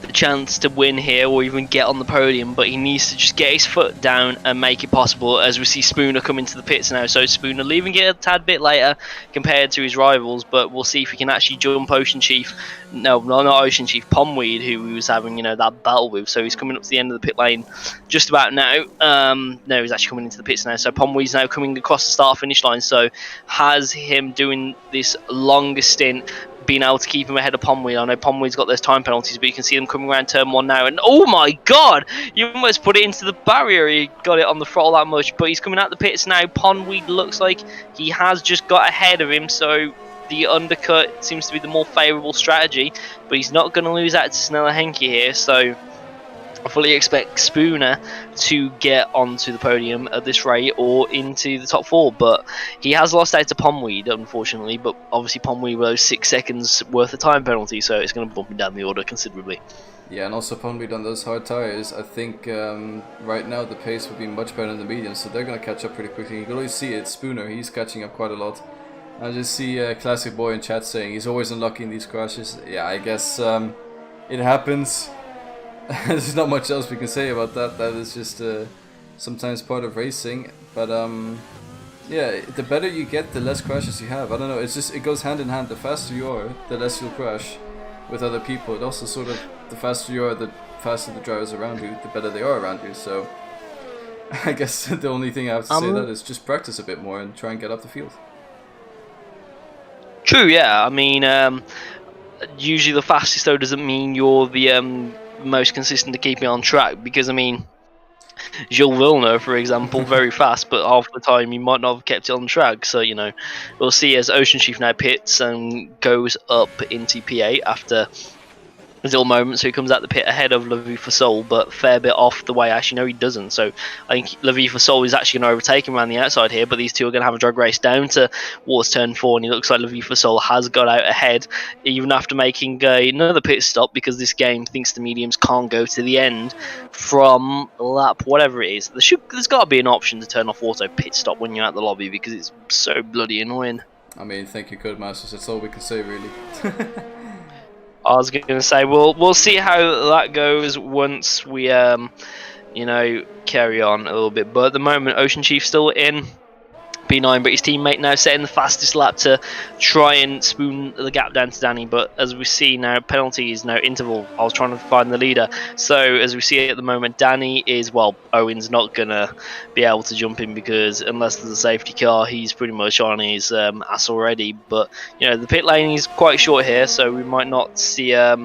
the chance to win here or even get on the podium, but he needs to just get his foot down and make it possible. As we see Spooner come into the pits now, so Spooner leaving it a tad bit later compared to his rivals, but we'll see if he can actually jump Ocean Chief. No, not Ocean Chief, Pomweed, who he was having, you know, that battle with. So he's coming up to the end of the pit lane just about now. No, he's actually coming into the pits now. So Pomweed's now coming across the start finish line, so has him doing this longer stint, being able to keep him ahead of Pomweed. I know Pomweed's got those time penalties, but you can see them coming around turn 1 now, and oh my god, you almost put it into the barrier. He got it on the throttle that much, but he's coming out the pits now. Pomweed looks like he has just got ahead of him, so the undercut seems to be the more favourable strategy, but he's not going to lose out to Snella Henke here, so I fully expect Spooner to get onto the podium at this rate or into the top 4, but he has lost out to Pomweed, unfortunately. But obviously Pomweed with those 6 seconds worth of time penalty, so it's going to bump him down the order considerably. Yeah, and also Pomweed on those hard tires, I think right now the pace will be much better than the medium, so they're going to catch up pretty quickly. You can always see it, Spooner, he's catching up quite a lot. I just see Classic Boy in chat saying he's always unlucky in these crashes. Yeah, I guess it happens. There's not much else we can say about that. That is just sometimes part of racing. But yeah, the better you get, the less crashes you have. I don't know. It's just, it goes hand in hand. The faster you are, the less you'll crash with other people. It also sort of, the faster you are, the faster the drivers around you, the better they are around you. So I guess the only thing I have to say that is just practice a bit more and try and get up the field. True. Yeah. I mean, usually the fastest though doesn't mean you're the most consistent to keep it on track, because I mean, Gilles Villeneuve, for example, very fast, but half the time you might not have kept it on track. So, you know, we'll see as Ocean Chief now pits and goes up into P8 after a little moment, so he comes out the pit ahead of La Vie for Soul, but fair bit off the way. Actually, no, he doesn't. So I think La Vie for Soul is actually going to overtake him around the outside here, but these two are going to have a drag race down towards turn 4, and it looks like La Vie for Soul has got out ahead, even after making another pit stop, because this game thinks the mediums can't go to the end from lap whatever it is. There's got to be an option to turn off auto pit stop when you're at the lobby, because it's so bloody annoying. I mean, thank you, Codemasters. That's all we can say, really. I was going to say, we'll see how that goes once we, you know, carry on a little bit. But at the moment, Ocean Chief still in P9, but his teammate now setting the fastest lap to try and spoon the gap down to Danny. But as we see now, penalties, no interval. I was trying to find the leader. So as we see at the moment, Danny is, well, Owen's not going to be able to jump in, because unless there's a safety car, he's pretty much on his ass already. But, you know, the pit lane is quite short here, so we might not see a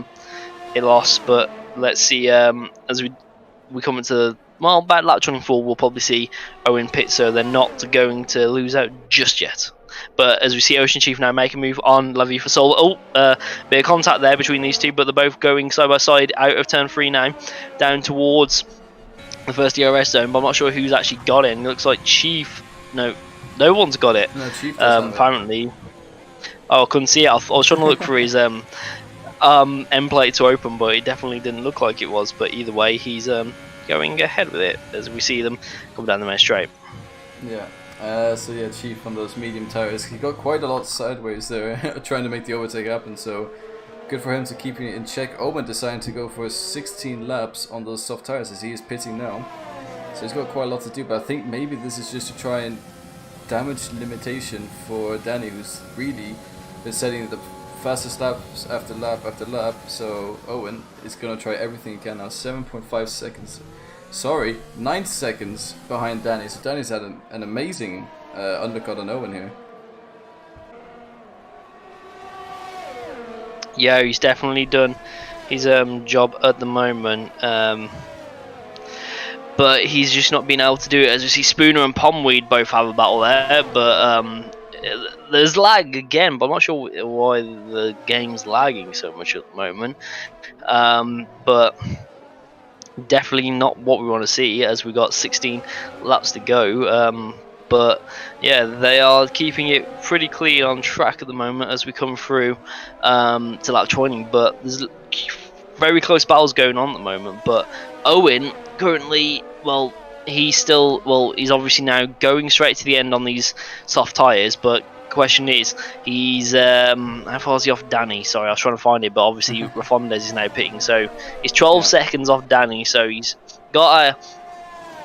loss. But let's see as we come into, well, about lap 24, we'll probably see Owen pit, so they're not going to lose out just yet. But as we see Ocean Chief now make a move on La Vie for Soul. Bit of contact there between these two, but they're both going side by side out of turn 3 now, down towards the first DRS zone, but I'm not sure who's actually got it. And it looks like Chief, no one's got it. No, Chief apparently. Oh, I couldn't see it. I was trying to look for his end plate to open, but it definitely didn't look like it was. But either way, he's going ahead with it as we see them come down the main straight. Yeah, so yeah, Chief on those medium tires, he got quite a lot sideways there, trying to make the overtake happen, so good for him to keep it in check. Owen decided to go for 16 laps on those soft tires as he is pitting now, so he's got quite a lot to do, but I think maybe this is just to try and damage limitation for Danny, who's really been setting the fastest laps after lap after lap. So Owen is gonna try everything he can now. 7.5 seconds. Sorry, 9 seconds behind Danny. So Danny's had an amazing undercut on Owen here. Yeah, he's definitely done his job at the moment. but he's just not been able to do it. As we see, Spooner and Pomweed both have a battle there, but there's lag again, but I'm not sure why the game's lagging so much at the moment. But definitely not what we want to see, as we got 16 laps to go. But yeah, they are keeping it pretty clean on track at the moment as we come through to lap 20. But there's very close battles going on at the moment. But Owen currently, well, he's obviously now going straight to the end on these soft tyres. But question is, he's how far is he off Danny? Sorry, I was trying to find it, but obviously Rafondes is now pitting, so he's 12 seconds off Danny, so he's got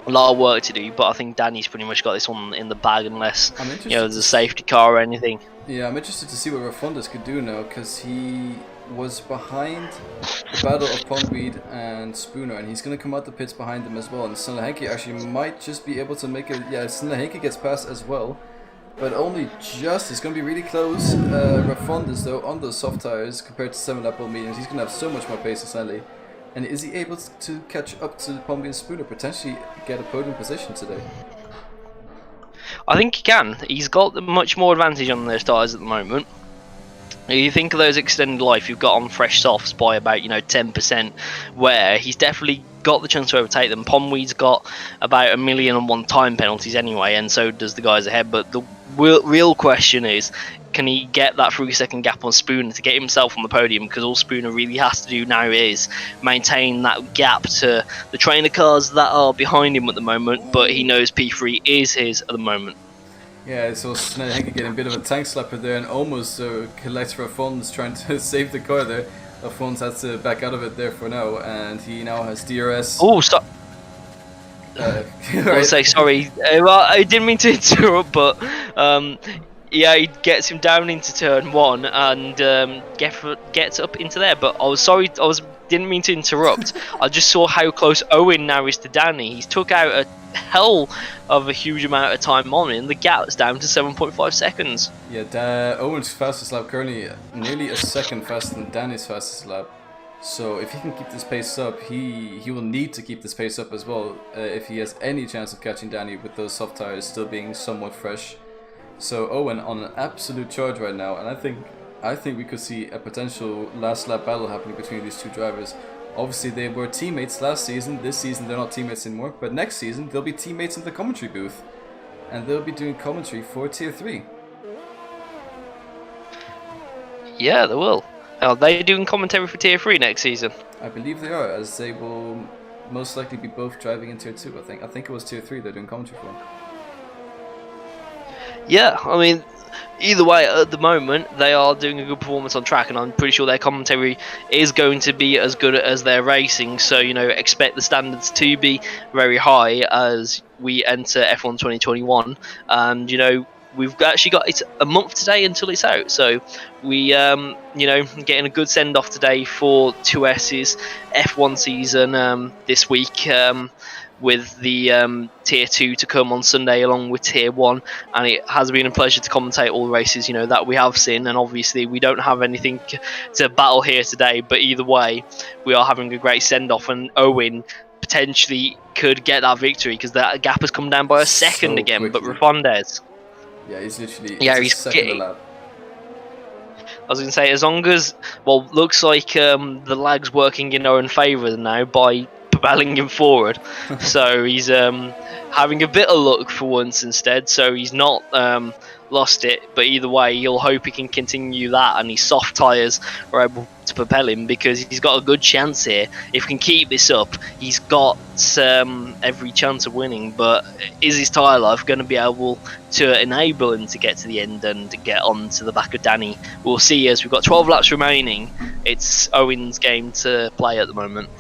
a lot of work to do. But I think Danny's pretty much got this one in the bag, unless there's a safety car or anything. Yeah, I'm interested to see what Rafondes could do now, because he was behind the battle of Pomweed and Spooner, and he's going to come out the pits behind them as well. And Snellenhenke actually might just be able to make it. Yeah, Snellenhenke gets past as well, but only just. It's going to be really close. Rafondes, though, on those soft tires compared to 7-lap mediums, he's going to have so much more pace than Snelly. And is he able to catch up to Pomweed and Spooner, potentially get a podium position today? I think he can. He's got much more advantage on those tires at the moment. You think of those extended life you've got on fresh softs by about 10%, where he's definitely got the chance to overtake them. Pomweed's got about 1,000,001 time penalties anyway, and so does the guys ahead. But the real question is, can he get that 3-second gap on Spooner to get himself on the podium? Because all Spooner really has to do now is maintain that gap to the trainer cars that are behind him at the moment. But he knows P3 is his at the moment. Yeah, so Snellenhenke getting a bit of a tank slapper there and almost collects Rafondes trying to save the car there. Rafondes has to back out of it there for now, and he now has DRS. Oh, stop! I'll say sorry. I didn't mean to interrupt, but yeah, he gets him down into turn 1 and gets up into there. But I was sorry, didn't mean to interrupt. I just saw how close Owen now is to Danny. He's took out a hell of a huge amount of time on him. The gap's down to 7.5 seconds. Yeah, Owen's fastest lap currently nearly a second faster than Danny's fastest lap. So if he can keep this pace up, he will need to keep this pace up as well if he has any chance of catching Danny with those soft tires still being somewhat fresh. So Owen on an absolute charge right now, and I think we could see a potential last lap battle happening between these two drivers. Obviously they were teammates last season. This season they're not teammates anymore, but next season they'll be teammates in the commentary booth, and they'll be doing commentary for Tier 3. Yeah, they will. Are they doing commentary for Tier 3 next season? I believe they are, as they will most likely be both driving in Tier 2. I think it was Tier 3 they're doing commentary for. Yeah, I mean, either way, at the moment, they are doing a good performance on track, and I'm pretty sure their commentary is going to be as good as their racing. So, expect the standards to be very high as we enter F1 2021. And, we've actually got it a month today until it's out. So, we, getting a good send-off today for 2S's F1 season this week. With the Tier 2 to come on Sunday along with Tier 1, and it has been a pleasure to commentate all the races that we have seen. And obviously we don't have anything to battle here today, but either way we are having a great send-off, and Owen potentially could get that victory because that gap has come down by a second so again. quickly. But Rafondes, yeah, he's literally he's second a lap. I was going to say, as long as, looks like the lag's working in Owen's favour now by propelling him forward. So he's having a bit of luck for once instead, so he's not lost it. But either way, you'll hope he can continue that, and his soft tyres are able to propel him, because he's got a good chance here. If he can keep this up, he's got every chance of winning. But is his tyre life going to be able to enable him to get to the end and get on to the back of Danny? We'll see, as we've got 12 laps remaining. It's Owen's game to play at the moment.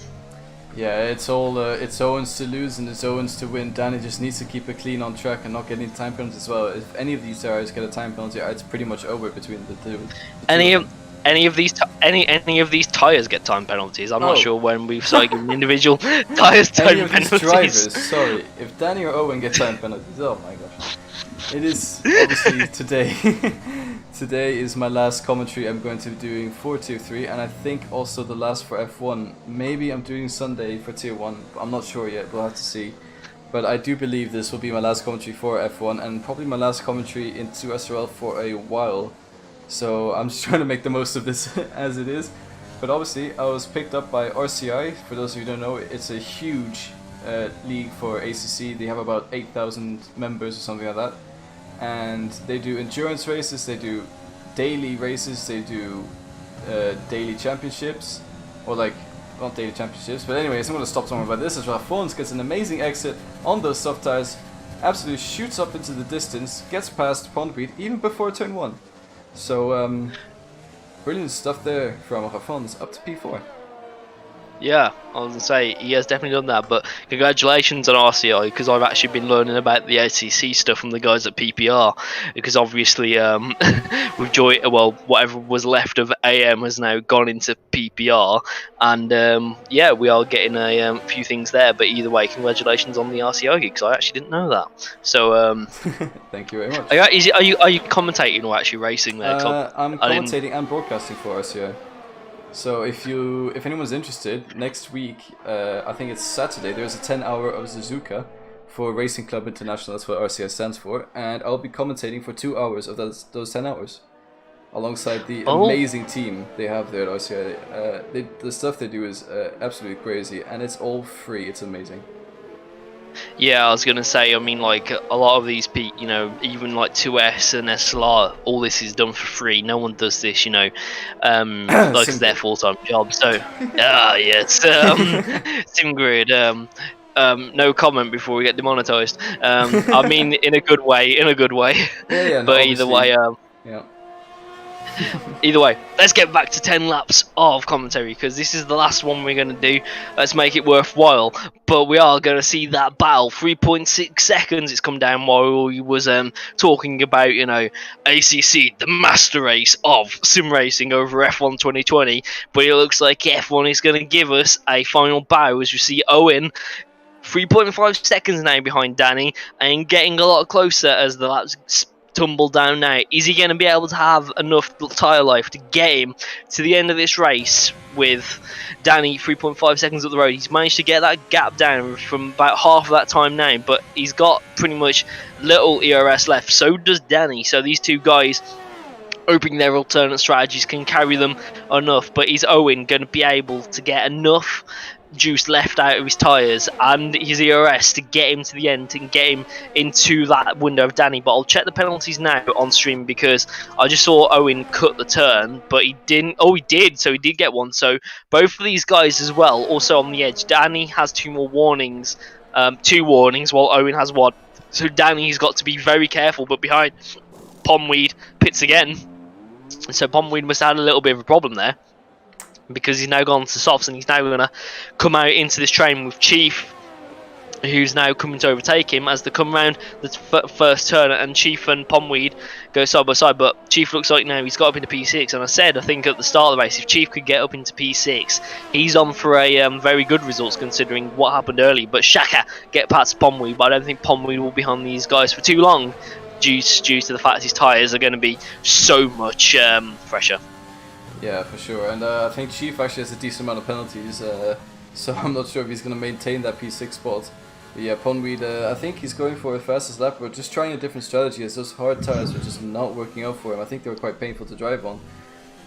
Yeah, it's Owens to lose and it's Owens to win. Danny just needs to keep it clean on track and not get any time penalties as well. If any of these drivers get a time penalty, it's pretty much over between the two. Any of these tires get time penalties? I'm not sure when we've started giving individual tires time any of penalties. these drivers, sorry, if Danny or Owen get time penalties, oh my gosh. It is obviously today. today is my last commentary I'm going to be doing for Tier 3, and I think also the last for F1. Maybe I'm doing Sunday for Tier 1, I'm not sure yet, we'll have to see. But I do believe this will be my last commentary for F1, and probably my last commentary in 2SRL for a while. So I'm just trying to make the most of this as it is. But obviously I was picked up by RCI. For those of you who don't know, it's a huge league for ACC. They have about 8,000 members or something like that. And they do endurance races, they do daily races, they do daily championships, or like, not daily championships, but anyways, I'm going to stop somewhere about this as well. Fons gets an amazing exit on those soft tires, absolutely shoots up into the distance, gets past Pondweed even before turn 1. So, brilliant stuff there from Fons, up to P4. Yeah, I was going to say, he has definitely done that, but congratulations on RCI, because I've actually been learning about the ACC stuff from the guys at PPR, because obviously with Joy, well, whatever was left of AM has now gone into PPR, and yeah, we are getting a few things there, but either way, congratulations on the RCI gig, because I actually didn't know that. So, thank you very much. Are you commentating or actually racing there? I'm commentating and broadcasting for RCI. So if anyone's interested, next week, I think it's Saturday, there's a 10-hour of Suzuka for Racing Club International, that's what RCI stands for, and I'll be commentating for 2 hours of those 10 hours, alongside the amazing team they have there at RCI. The stuff they do is absolutely crazy, and it's all free, it's amazing. Yeah, I was gonna say, I mean, like, a lot of these people, you know, even like 2S and SLR, all this is done for free. No one does this, you know, like it's their full-time job. So, yes, SimGrid. No comment before we get demonetized. I mean, in a good way, Yeah, but either way, yeah. Either way, let's get back to 10 laps of commentary, because this is the last one we're going to do. Let's make it worthwhile, but we are going to see that battle. 3.6 seconds it's come down while we was talking about, you know, ACC, the master race of sim racing over F1 2020, but it looks like F1 is going to give us a final bow as we see Owen 3.5 seconds now behind Danny and getting a lot closer as the laps tumble down now. Is he going to be able to have enough tyre life to get him to the end of this race with Danny 3.5 seconds up the road? He's managed to get that gap down from about half of that time now, but he's got pretty much little ERS left. So does Danny. So these two guys, hoping their alternate strategies can carry them enough, but is Owen going to be able to get enough juice left out of his tyres and his ERS to get him to the end and get him into that window of Danny? But I'll check the penalties now on stream, because I just saw Owen cut the turn, but he didn't. Oh, he did, so he did get one. So both of these guys as well, also on the edge. Danny has 2 more warnings, 2 warnings, while Owen has 1. So Danny's got to be very careful, but behind Pomweed pits again. So Pomweed must have had a little bit of a problem there, because he's now gone to softs, and he's now going to come out into this train with Chief, who's now coming to overtake him as they come round the first turn, and Chief and Pomweed go side by side. But Chief looks like now he's got up into P6, and I think at the start of the race, if Chief could get up into P6, he's on for a very good results considering what happened early. But Shaka get past Pomweed, but I don't think Pomweed will be on these guys for too long, due to the fact his tyres are going to be so much fresher. Yeah, for sure, and I think Chief actually has a decent amount of penalties, so I'm not sure if he's going to maintain that P6 spot. But yeah, Ponweed, I think he's going for a fastest lap, but just trying a different strategy, as those hard tires were just not working out for him. I think they were quite painful to drive on.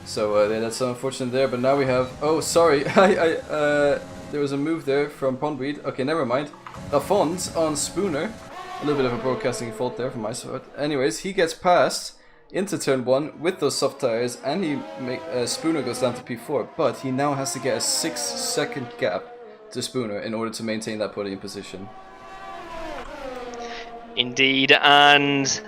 So yeah, that's unfortunate there, but now we have... Oh, sorry, there was a move there from Ponweed. Okay, never mind. Alphonse on Spooner. A little bit of a broadcasting fault there from my side. Anyways, he gets past into turn 1 with those soft tires, and Spooner goes down to P4, but he now has to get a 6-second gap to Spooner in order to maintain that podium position. Indeed, and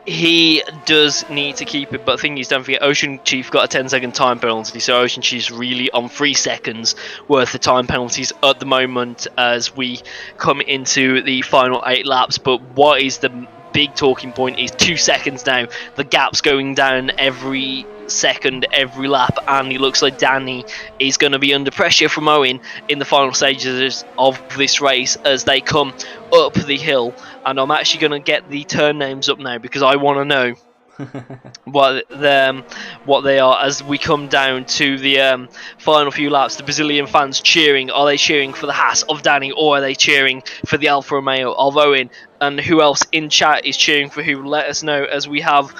he does need to keep it, but the thing is, don't forget, Ocean Chief got a 10-second time penalty, so Ocean Chief's really on 3 seconds worth of time penalties at the moment as we come into the final 8 laps. But what is the big talking point is 2 seconds now. The gap's going down every second, every lap, and it looks like Danny is going to be under pressure from Owen in the final stages of this race as they come up the hill. And I'm actually going to get the turn names up now, because I want to know what they are as we come down to the final few laps. The Brazilian fans cheering. Are they cheering for the Haas of Danny, or are they cheering for the Alfa Romeo of Owen? And who else in chat is cheering for who? Let us know, as we have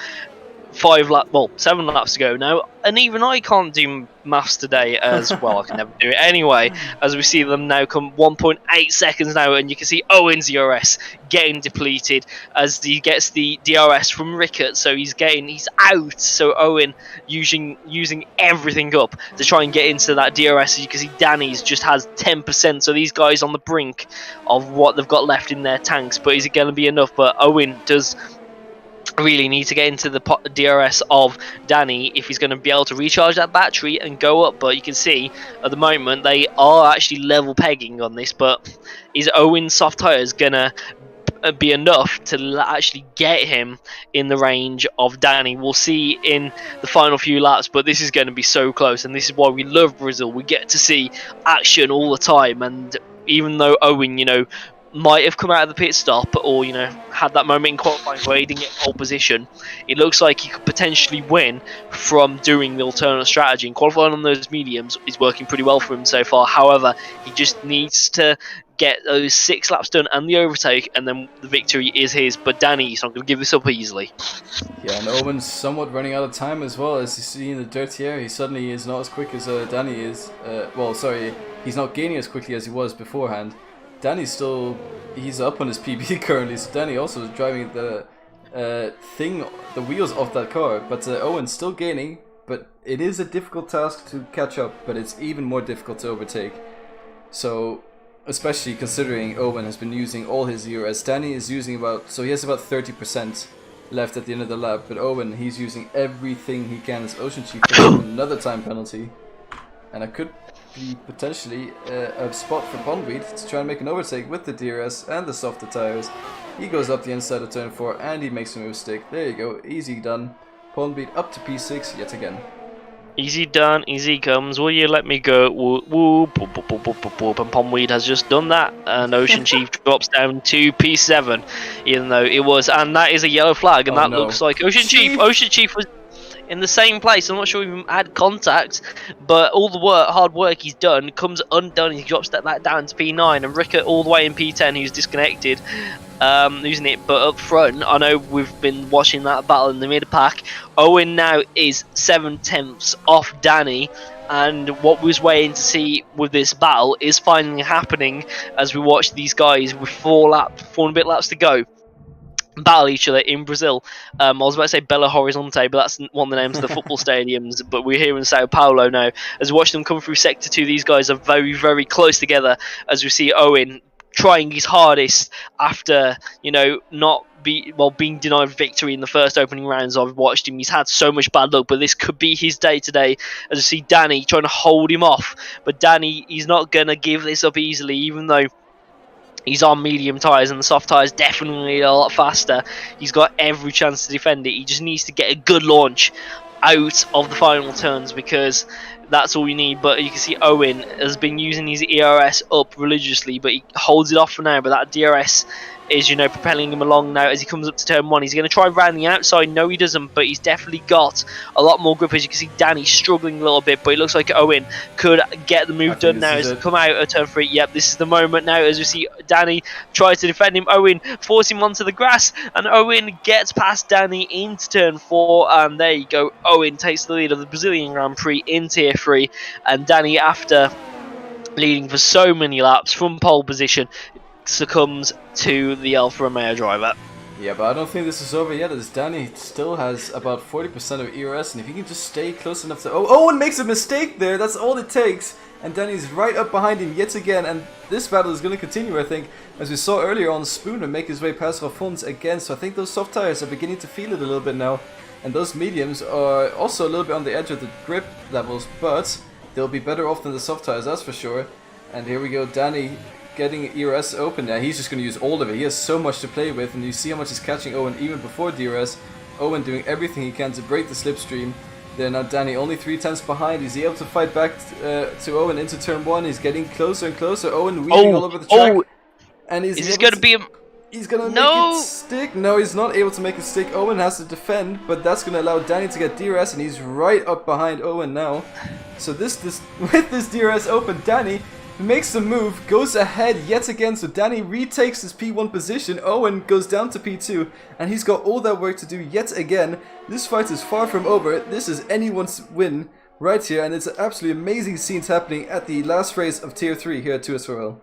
7 laps to go now, and even I can't do maths today as well. I can never do it anyway, as we see them now come 1.8 seconds now, and you can see Owen's DRS getting depleted as he gets the DRS from Rickert, so he's out. So Owen using everything up to try and get into that DRS. As you can see, Danny's just has 10%, so these guys on the brink of what they've got left in their tanks, but is it going to be enough? But Owen does really need to get into the DRS of Danny if he's going to be able to recharge that battery and go up. But you can see at the moment they are actually level pegging on this, but is Owen's soft tyres going to be enough to actually get him in the range of Danny? We'll see in the final few laps, but this is going to be so close, and this is why we love Brazil. We get to see action all the time, and even though Owen, might have come out of the pit stop, or had that moment in qualifying where he didn't get pole position, it looks like he could potentially win from doing the alternate strategy, and qualifying on those mediums is working pretty well for him so far. However, he just needs to get those 6 laps done and the overtake, and then the victory is his. But Danny's not going to give this up easily. Yeah, and Owen's somewhat running out of time as well. As you see in the dirty air, he suddenly is not as quick as Danny is. He's not gaining as quickly as he was beforehand. Danny's he's up on his PB currently, so Danny also is driving the wheels off that car, but Owen's still gaining, but it is a difficult task to catch up, but it's even more difficult to overtake. So, especially considering Owen has been using all his DRS, Danny is using he has about 30% left at the end of the lap, but Owen, he's using everything he can. As Ocean Chief picks up another time penalty, and I could be potentially a spot for Pondweed to try and make an overtake with the DRS and the softer tires. He goes up the inside of turn 4 and he makes a mistake. There you go, easy done. Pondweed up to P6 yet again. Easy done, easy comes. Will you let me go? Whoop, whoop, whoop, whoop, whoop, whoop, whoop. And Pondweed has just done that, and Ocean Chief drops down to P7, even though it was, and that is a yellow flag, and looks like Ocean Chief was in the same place. I'm not sure he had contact, but all the hard work he's done comes undone. He drops that down to P9, and Rickert all the way in P10, who's disconnected, losing it. But up front, I know we've been watching that battle in the mid pack. Owen now is 7/10 off Danny, and what we was waiting to see with this battle is finally happening as we watch these guys with 4 and a bit laps to go battle each other in Brazil. I was about to say Belo Horizonte, but that's one of the names of the football stadiums, but we're here in Sao Paulo now. As we watch them come through Sector 2, these guys are very, very close together, as we see Owen trying his hardest after, being denied victory in the first opening rounds. I've watched him, he's had so much bad luck, but this could be his day today, as we see Danny trying to hold him off. But Danny, he's not going to give this up easily, even though he's on medium tyres and the soft tyres definitely a lot faster. He's got every chance to defend it. He just needs to get a good launch out of the final turns, because that's all you need. But you can see Owen has been using his ERS up religiously, but he holds it off for now. But that DRS is, propelling him along now as he comes up to turn 1. He's going to try round the outside. No, he doesn't, but he's definitely got a lot more grip. As you can see, Danny struggling a little bit, but it looks like Owen could get the move done now as he come out of turn 3. Yep, this is the moment now, as we see Danny tries to defend him. Owen forcing him onto the grass, and Owen gets past Danny into turn 4, and there you go. Owen takes the lead of the Brazilian Grand Prix in Tier 3, and Danny, after leading for so many laps from pole position, succumbs to the Alfa Romeo driver. Yeah, but I don't think this is over yet, as Danny still has about 40% of ERS, and if he can just stay close enough to... Owen makes a mistake there, that's all it takes, and Danny's right up behind him yet again, and this battle is going to continue, I think, as we saw earlier on. Spooner make his way past Rafons again, so I think those soft tires are beginning to feel it a little bit now, and those mediums are also a little bit on the edge of the grip levels, but they'll be better off than the soft tires, that's for sure. And here we go, Danny getting ERS open now. He's just going to use all of it. He has so much to play with, and you see how much he's catching Owen even before DRS. Owen doing everything he can to break the slipstream. Then now Danny only 3/10 behind. He's able to fight back to Owen into turn 1. He's getting closer and closer. Owen weaving all over the track. And is this going to be a... He's gonna make it stick. No, he's not able to make it stick. Owen has to defend, but that's gonna allow Danny to get DRS, and he's right up behind Owen now. So this with this DRS open, Danny makes the move, goes ahead yet again. So Danny retakes his P1 position. Owen goes down to P2, and he's got all that work to do yet again. This fight is far from over. This is anyone's win right here, and it's absolutely amazing scenes happening at the last race of Tier 3 here at 2SRL.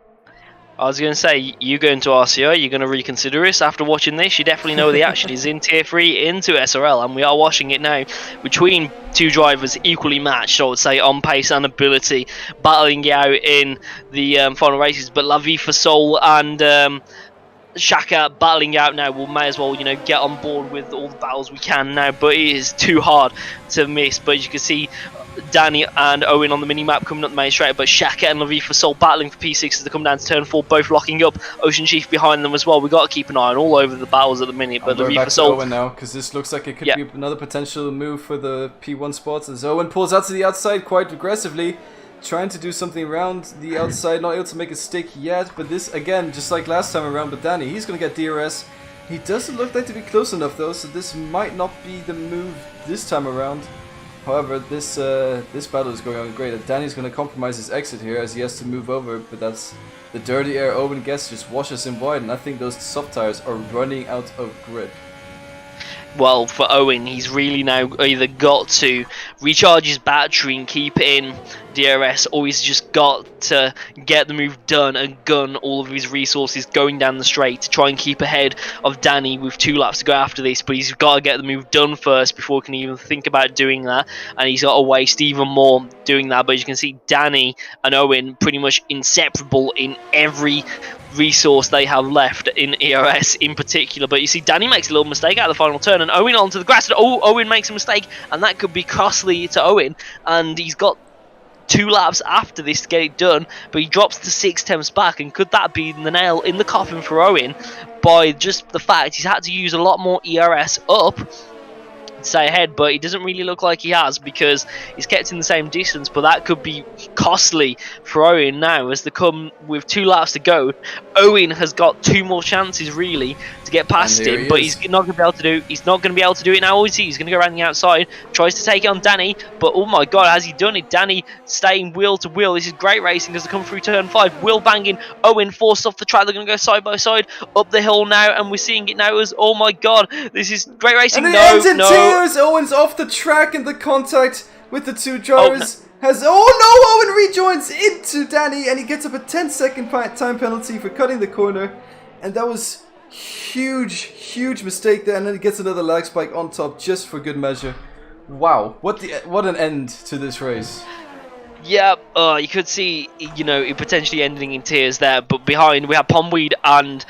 I was going to say, you go into RCO, you're going to reconsider this after watching this. You definitely know the action is in Tier 3 into SRL, and we are watching it now between two drivers equally matched, I would say, on pace and ability, battling it out in the final races. But La Vie for Soul and Shaka battling out now. We may as well, you know, get on board with all the battles we can now, but it is too hard to miss. But as you can see, Danny and Owen on the mini-map coming up the main straight, but Shaka and La Vie for Soul battling for P6 as they come down to turn 4, both locking up. Ocean Chief behind them as well. We've got to keep an eye on all over the battles at the minute, but La Vie for Soul... Owen now, because this looks like it could be another potential move for the P1 spots, as Owen pulls out to the outside quite aggressively, trying to do something around the outside, not able to make a stick yet, but this, again, just like last time around with Danny, he's going to get DRS. He doesn't look like to be close enough though, so this might not be the move this time around. However, this battle is going on great. Danny's going to compromise his exit here as he has to move over, but that's the dirty air Owen gets just washes him wide, and I think those soft tires are running out of grip. Well, for Owen, he's really now either got to recharge his battery and keep it in DRS, or he's just got to get the move done and gun all of his resources going down the straight to try and keep ahead of Danny with 2 laps to go after this. But he's got to get the move done first before he can even think about doing that, and he's got to waste even more doing that. But as you can see, Danny and Owen pretty much inseparable in every resource they have left in ERS in particular. But you see, Danny makes a little mistake out of the final turn, and Owen onto the grass. Owen makes a mistake, and that could be costly to Owen, and he's got 2 laps after this to get it done, but he drops to 6 tenths back. And could that be the nail in the coffin for Owen by just the fact he's had to use a lot more ERS up to stay ahead? But it doesn't really look like he has, because he's kept in the same distance, but that could be costly for Owen now as they come with 2 laps to go. Owen has got 2 more chances really to get past him, but he's not going to be able to do. He's not going to be able to do it now. Is he? He's going to go around the outside, tries to take it on Danny, but oh my god, has he done it? Danny staying wheel to wheel. This is great racing as they come through turn 5. Wheel banging. Owen forced off the track. They're going to go side by side up the hill now, and we're seeing it now as oh my god, this is great racing. And it ends in tears. Owen's off the track, and the contact with the 2 drivers has... Oh no! Owen rejoins into Danny, and he gets up a 10-second time penalty for cutting the corner, and that was huge mistake there. And then he gets another lag spike on top just for good measure. Wow, what an end to this race. Yeah, you could see, you know, it potentially ending in tears there, but behind we have Pomweed and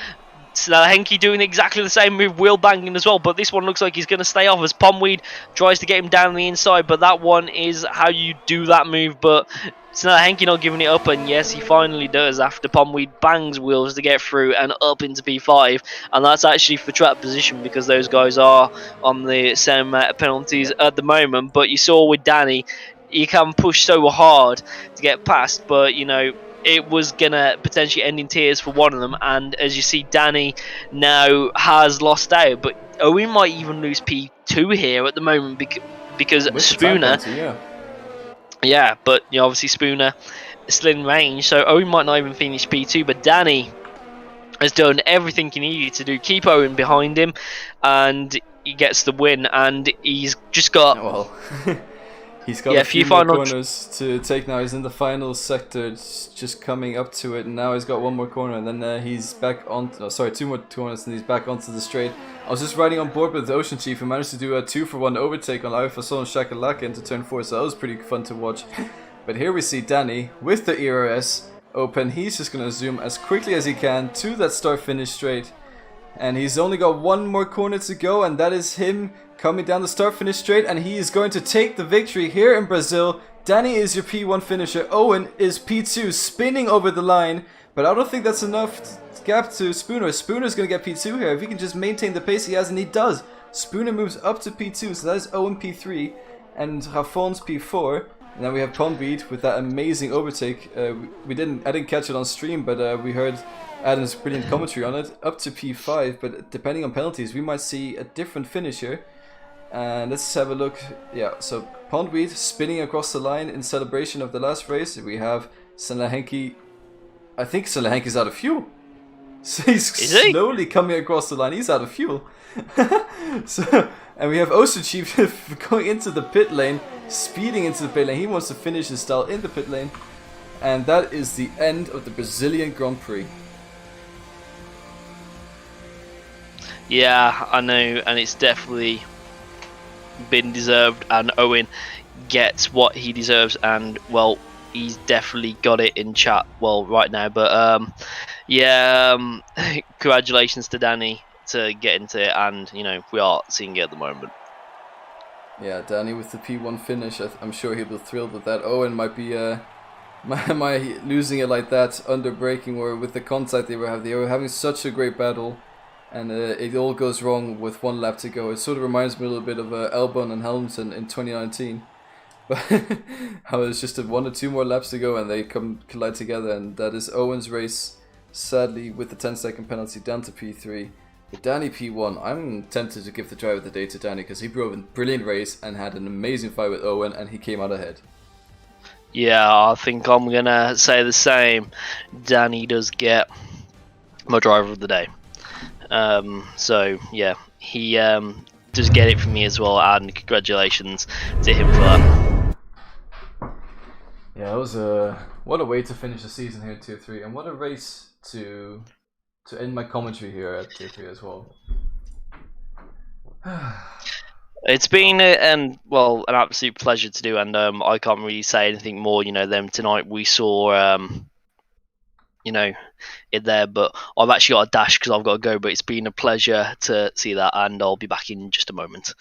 Henke doing exactly the same move, wheel banging as well, but this one looks like he's going to stay off as Pomweed tries to get him down the inside, but that one is how you do that move. But Henke not giving it up, and yes, he finally does after Pomweed bangs wheels to get through and up into P5, and that's actually for track position because those guys are on the same penalties at the moment. But you saw with Danny, he can push so hard to get past, but you know, it was gonna potentially end in tears for one of them. And as you see, Danny now has lost out, but Owen might even lose P2 here at the moment because Spooner, yeah, but you know, obviously Spooner is still in range, so Owen might not even finish P2. But Danny has done everything he needed to do, keep Owen behind him, and he gets the win. And he's just got he's got a few more corners to take now. He's in the final sector, just coming up to it, and now he's got 1 more corner, and then he's back on. 2 more corners, and he's back onto the straight. I was just riding on board with the Ocean Chief, who managed to do a 2-for-1 overtake on Fasol and Shakalaka into turn 4, so that was pretty fun to watch. But here we see Danny with the ERS open. He's just going to zoom as quickly as he can to that start-finish straight, and he's only got 1 more corner to go, and that is him coming down the start-finish straight, and he is going to take the victory here in Brazil. Danny is your P1 finisher. Owen is P2, spinning over the line, but I don't think that's enough gap to Spooner. Spooner's going to get P2 here if he can just maintain the pace he has, and he does. Spooner moves up to P2, so that is Owen P3 and Rafon's P4. And then we have Pondweed with that amazing overtake. I didn't catch it on stream, but we heard Adam's brilliant commentary on it. Up to P5, but depending on penalties, we might see a different finish here. And let's have a look. Yeah, so Pondweed spinning across the line in celebration of the last race. We have Selahenki. I think Selahenki's out of fuel. So he's slowly coming across the line. He's out of fuel. And we have Ocean Chief going into the pit lane, speeding into the pit lane. He wants to finish his style in the pit lane. And that is the end of the Brazilian Grand Prix. Yeah, I know, and it's definitely been deserved, and Owen gets what he deserves, and well, he's definitely got it in chat right now. But congratulations to Danny to get into it, and we are seeing it at the moment. Yeah, Danny with the P1 finish. I'm sure he'll be thrilled with that. Owen might be losing it like that under braking, or with the contact they were having. They were having such a great battle, and it all goes wrong with 1 lap to go. It sort of reminds me a little bit of Albon and Helmston in 2019. But how it's just 1 or 2 more laps to go and they collide together, and that is Owen's race, sadly, with the 10-second penalty down to P3. With Danny P1, I'm tempted to give the driver of the day to Danny because he drove a brilliant race and had an amazing fight with Owen, and he came out ahead. Yeah, I think I'm going to say the same. Danny does get my driver of the day. So, yeah, he does get it from me as well, and congratulations to him for that. Yeah, it was what a way to finish the season here at Tier 3, and what a race to end my commentary here at Tier 3 as well. It's been an absolute pleasure to do, and I can't really say anything more. Them tonight we saw it there, but I've actually got a dash because I've got to go. But it's been a pleasure to see that, and I'll be back in just a moment.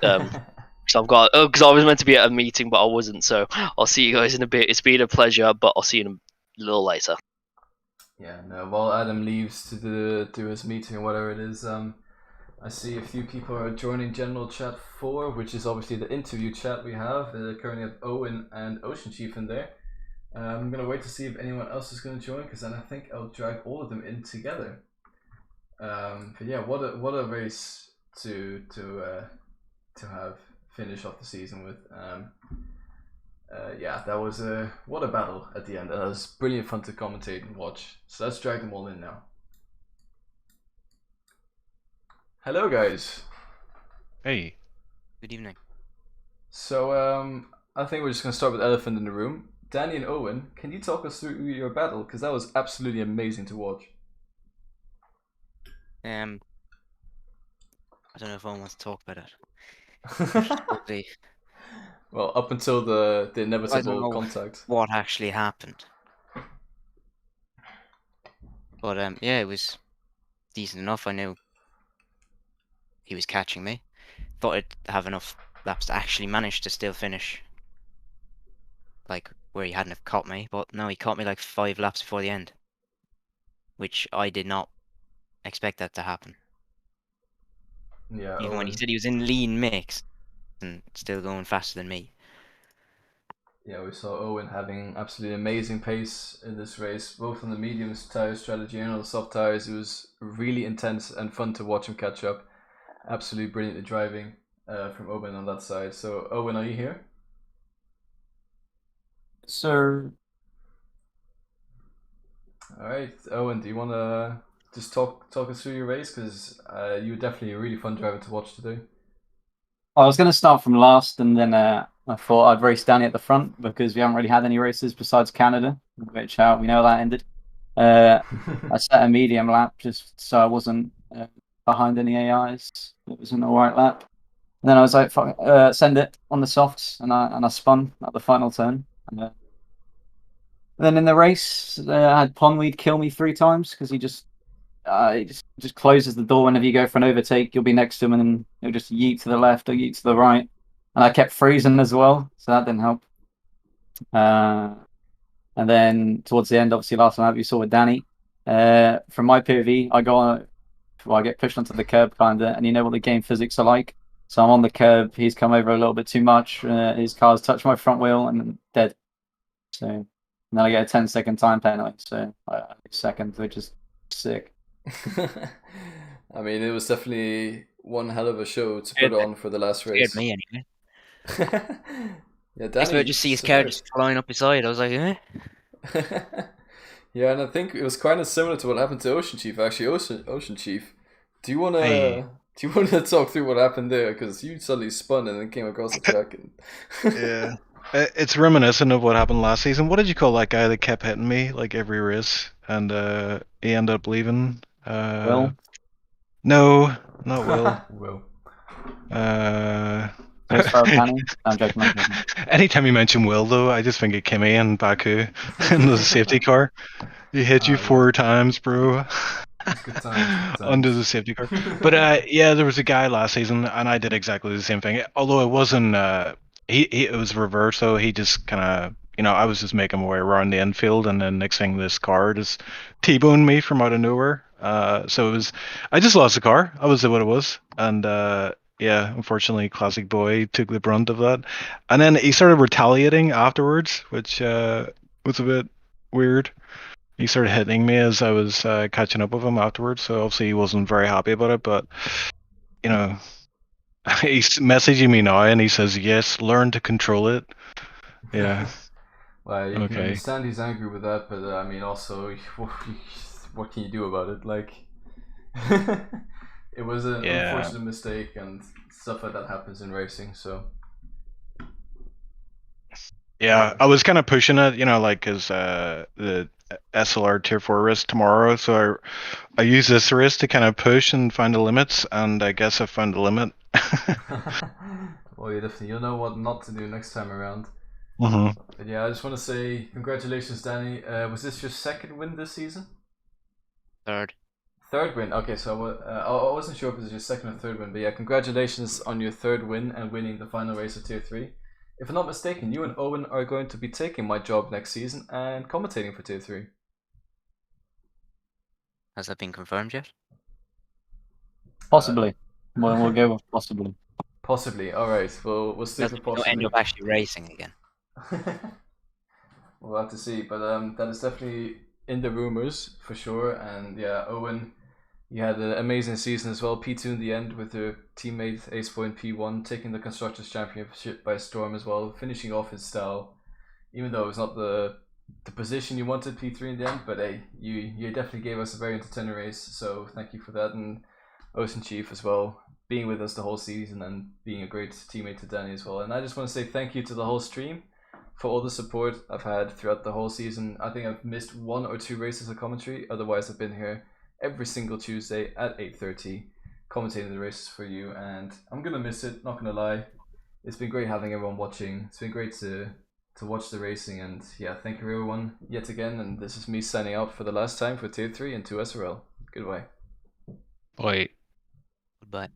Because I was meant to be at a meeting, but I wasn't. So I'll see you guys in a bit. It's been a pleasure, but I'll see you in a little later. Yeah, no. While Adam leaves to do his meeting or whatever it is, I see a few people are joining General Chat 4, which is obviously the interview chat we have. Currently have Owen and Ocean Chief in there. I'm gonna wait to see if anyone else is gonna join, because then I think I'll drag all of them in together. But yeah, what a race to have finish off the season with. Yeah, that was what a battle at the end. It was brilliant fun to commentate and watch. So let's drag them all in now. Hello, guys. Hey. Good evening. So I think we're just gonna start with elephant in the room. Danny and Owen, can you talk us through your battle? Because that was absolutely amazing to watch. I don't know if Owen wants to talk about it. Well, up until the I don't inevitable know contact. what actually happened. But yeah, it was decent enough. I knew he was catching me. Thought I'd have enough laps to actually manage to still finish, like where he hadn't have caught me. But no, he caught me like 5 laps before the end, which I did not expect that to happen. Yeah. Even when he said he was in lean mix and still going faster than me. Yeah, we saw Owen having absolutely amazing pace in this race, both on the medium tire strategy and on the soft tires. It was really intense and fun to watch him catch up. Absolutely brilliantly driving from Owen on that side. So, Owen, are you here? Sir. All right, Owen, do you want to just talk us through your race? Because you were definitely a really fun driver to watch today. I was going to start from last, and then I thought I'd race Danny at the front because we haven't really had any races besides Canada, which we know that ended. I set a medium lap just so I wasn't behind any AIs. It was an alright lap. And then I was like, send it on the softs, and I spun at the final turn. And then in the race, I had Pondweed kill me 3 times because he just closes the door whenever you go for an overtake. You'll be next to him, and then he'll just yeet to the left or yeet to the right. And I kept freezing as well, so that didn't help. And then towards the end, obviously last lap you saw with Danny. From my POV, I get pushed onto the curb kinda, and you know what the game physics are like. So I'm on the curb. He's come over a little bit too much. His car's touched my front wheel and dead. So and then I get a 10-second time penalty. So I lose second, which is sick. I mean, it was definitely one hell of a show to put on for the last race. Scared me anyway. Yeah, I Danny. just see his car just flying up his side. I was like, eh? Yeah, and I think it was kind of similar to what happened to Ocean Chief. Actually, Ocean Chief, do you wanna talk through what happened there? Because you suddenly spun and then came across the track. And Yeah, it's reminiscent of what happened last season. What did you call that guy that kept hitting me like every race, and he ended up leaving? Will? No, not Will. Will. I'm joking. Anytime you mention Will, though, I just think of Kimmy and Baku in the safety car. He hit you 4 times, bro. Good times. Under the safety car. But yeah, there was a guy last season, and I did exactly the same thing. Although it wasn't, it was reverse. So he just kind of, I was just making my way around the infield, and then next thing, this car just T-boned me from out of nowhere. So it was, I just lost the car. I was what it was, and yeah, unfortunately, Classic Boy took the brunt of that, and then he started retaliating afterwards, which was a bit weird. He started hitting me as I was catching up with him afterwards, so obviously he wasn't very happy about it, but, he's messaging me now, and he says, yes, learn to control it. Yeah. Well, you can Okay. understand he's angry with that, but I mean, also, what can you do about it? Like, it was an unfortunate mistake, and stuff like that happens in racing, so. Yeah, I was kind of pushing it, because the SLR Tier 4 race tomorrow, so I use this race to kind of push and find the limits, and I guess I found the limit. Well, you'll know what not to do next time around. Mm-hmm. But yeah, I just want to say congratulations, Danny. Was this your second win this season? Third. Third win. Okay, so I wasn't sure if it was your second or third win, but yeah, congratulations on your third win and winning the final race of Tier 3. If I'm not mistaken, you and Owen are going to be taking my job next season and commentating for Tier 3. Has that been confirmed yet? Possibly. We'll go with possibly. Possibly. All right. We'll stick with possibly. End up actually racing again. We'll have to see, but that is definitely in the rumors for sure. And yeah, Owen, you had an amazing season as well. P2 in the end with your teammate Ace Point P1 taking the Constructors' Championship by storm as well, finishing off his style, even though it was not the position you wanted, P3 in the end. But hey, you definitely gave us a very entertaining race, so thank you for that. And Ocean Chief as well, being with us the whole season and being a great teammate to Danny as well. And I just want to say thank you to the whole stream for all the support I've had throughout the whole season. I think I've missed 1 or 2 races of commentary, otherwise I've been here every single Tuesday at 8:30 commentating the races for you, and I'm gonna miss it, not gonna lie. It's been great having everyone watching. It's been great to watch the racing, and yeah, thank you everyone yet again. And this is me signing out for the last time for Tier 3 and 2 SRL. Goodbye. Wait. Goodbye.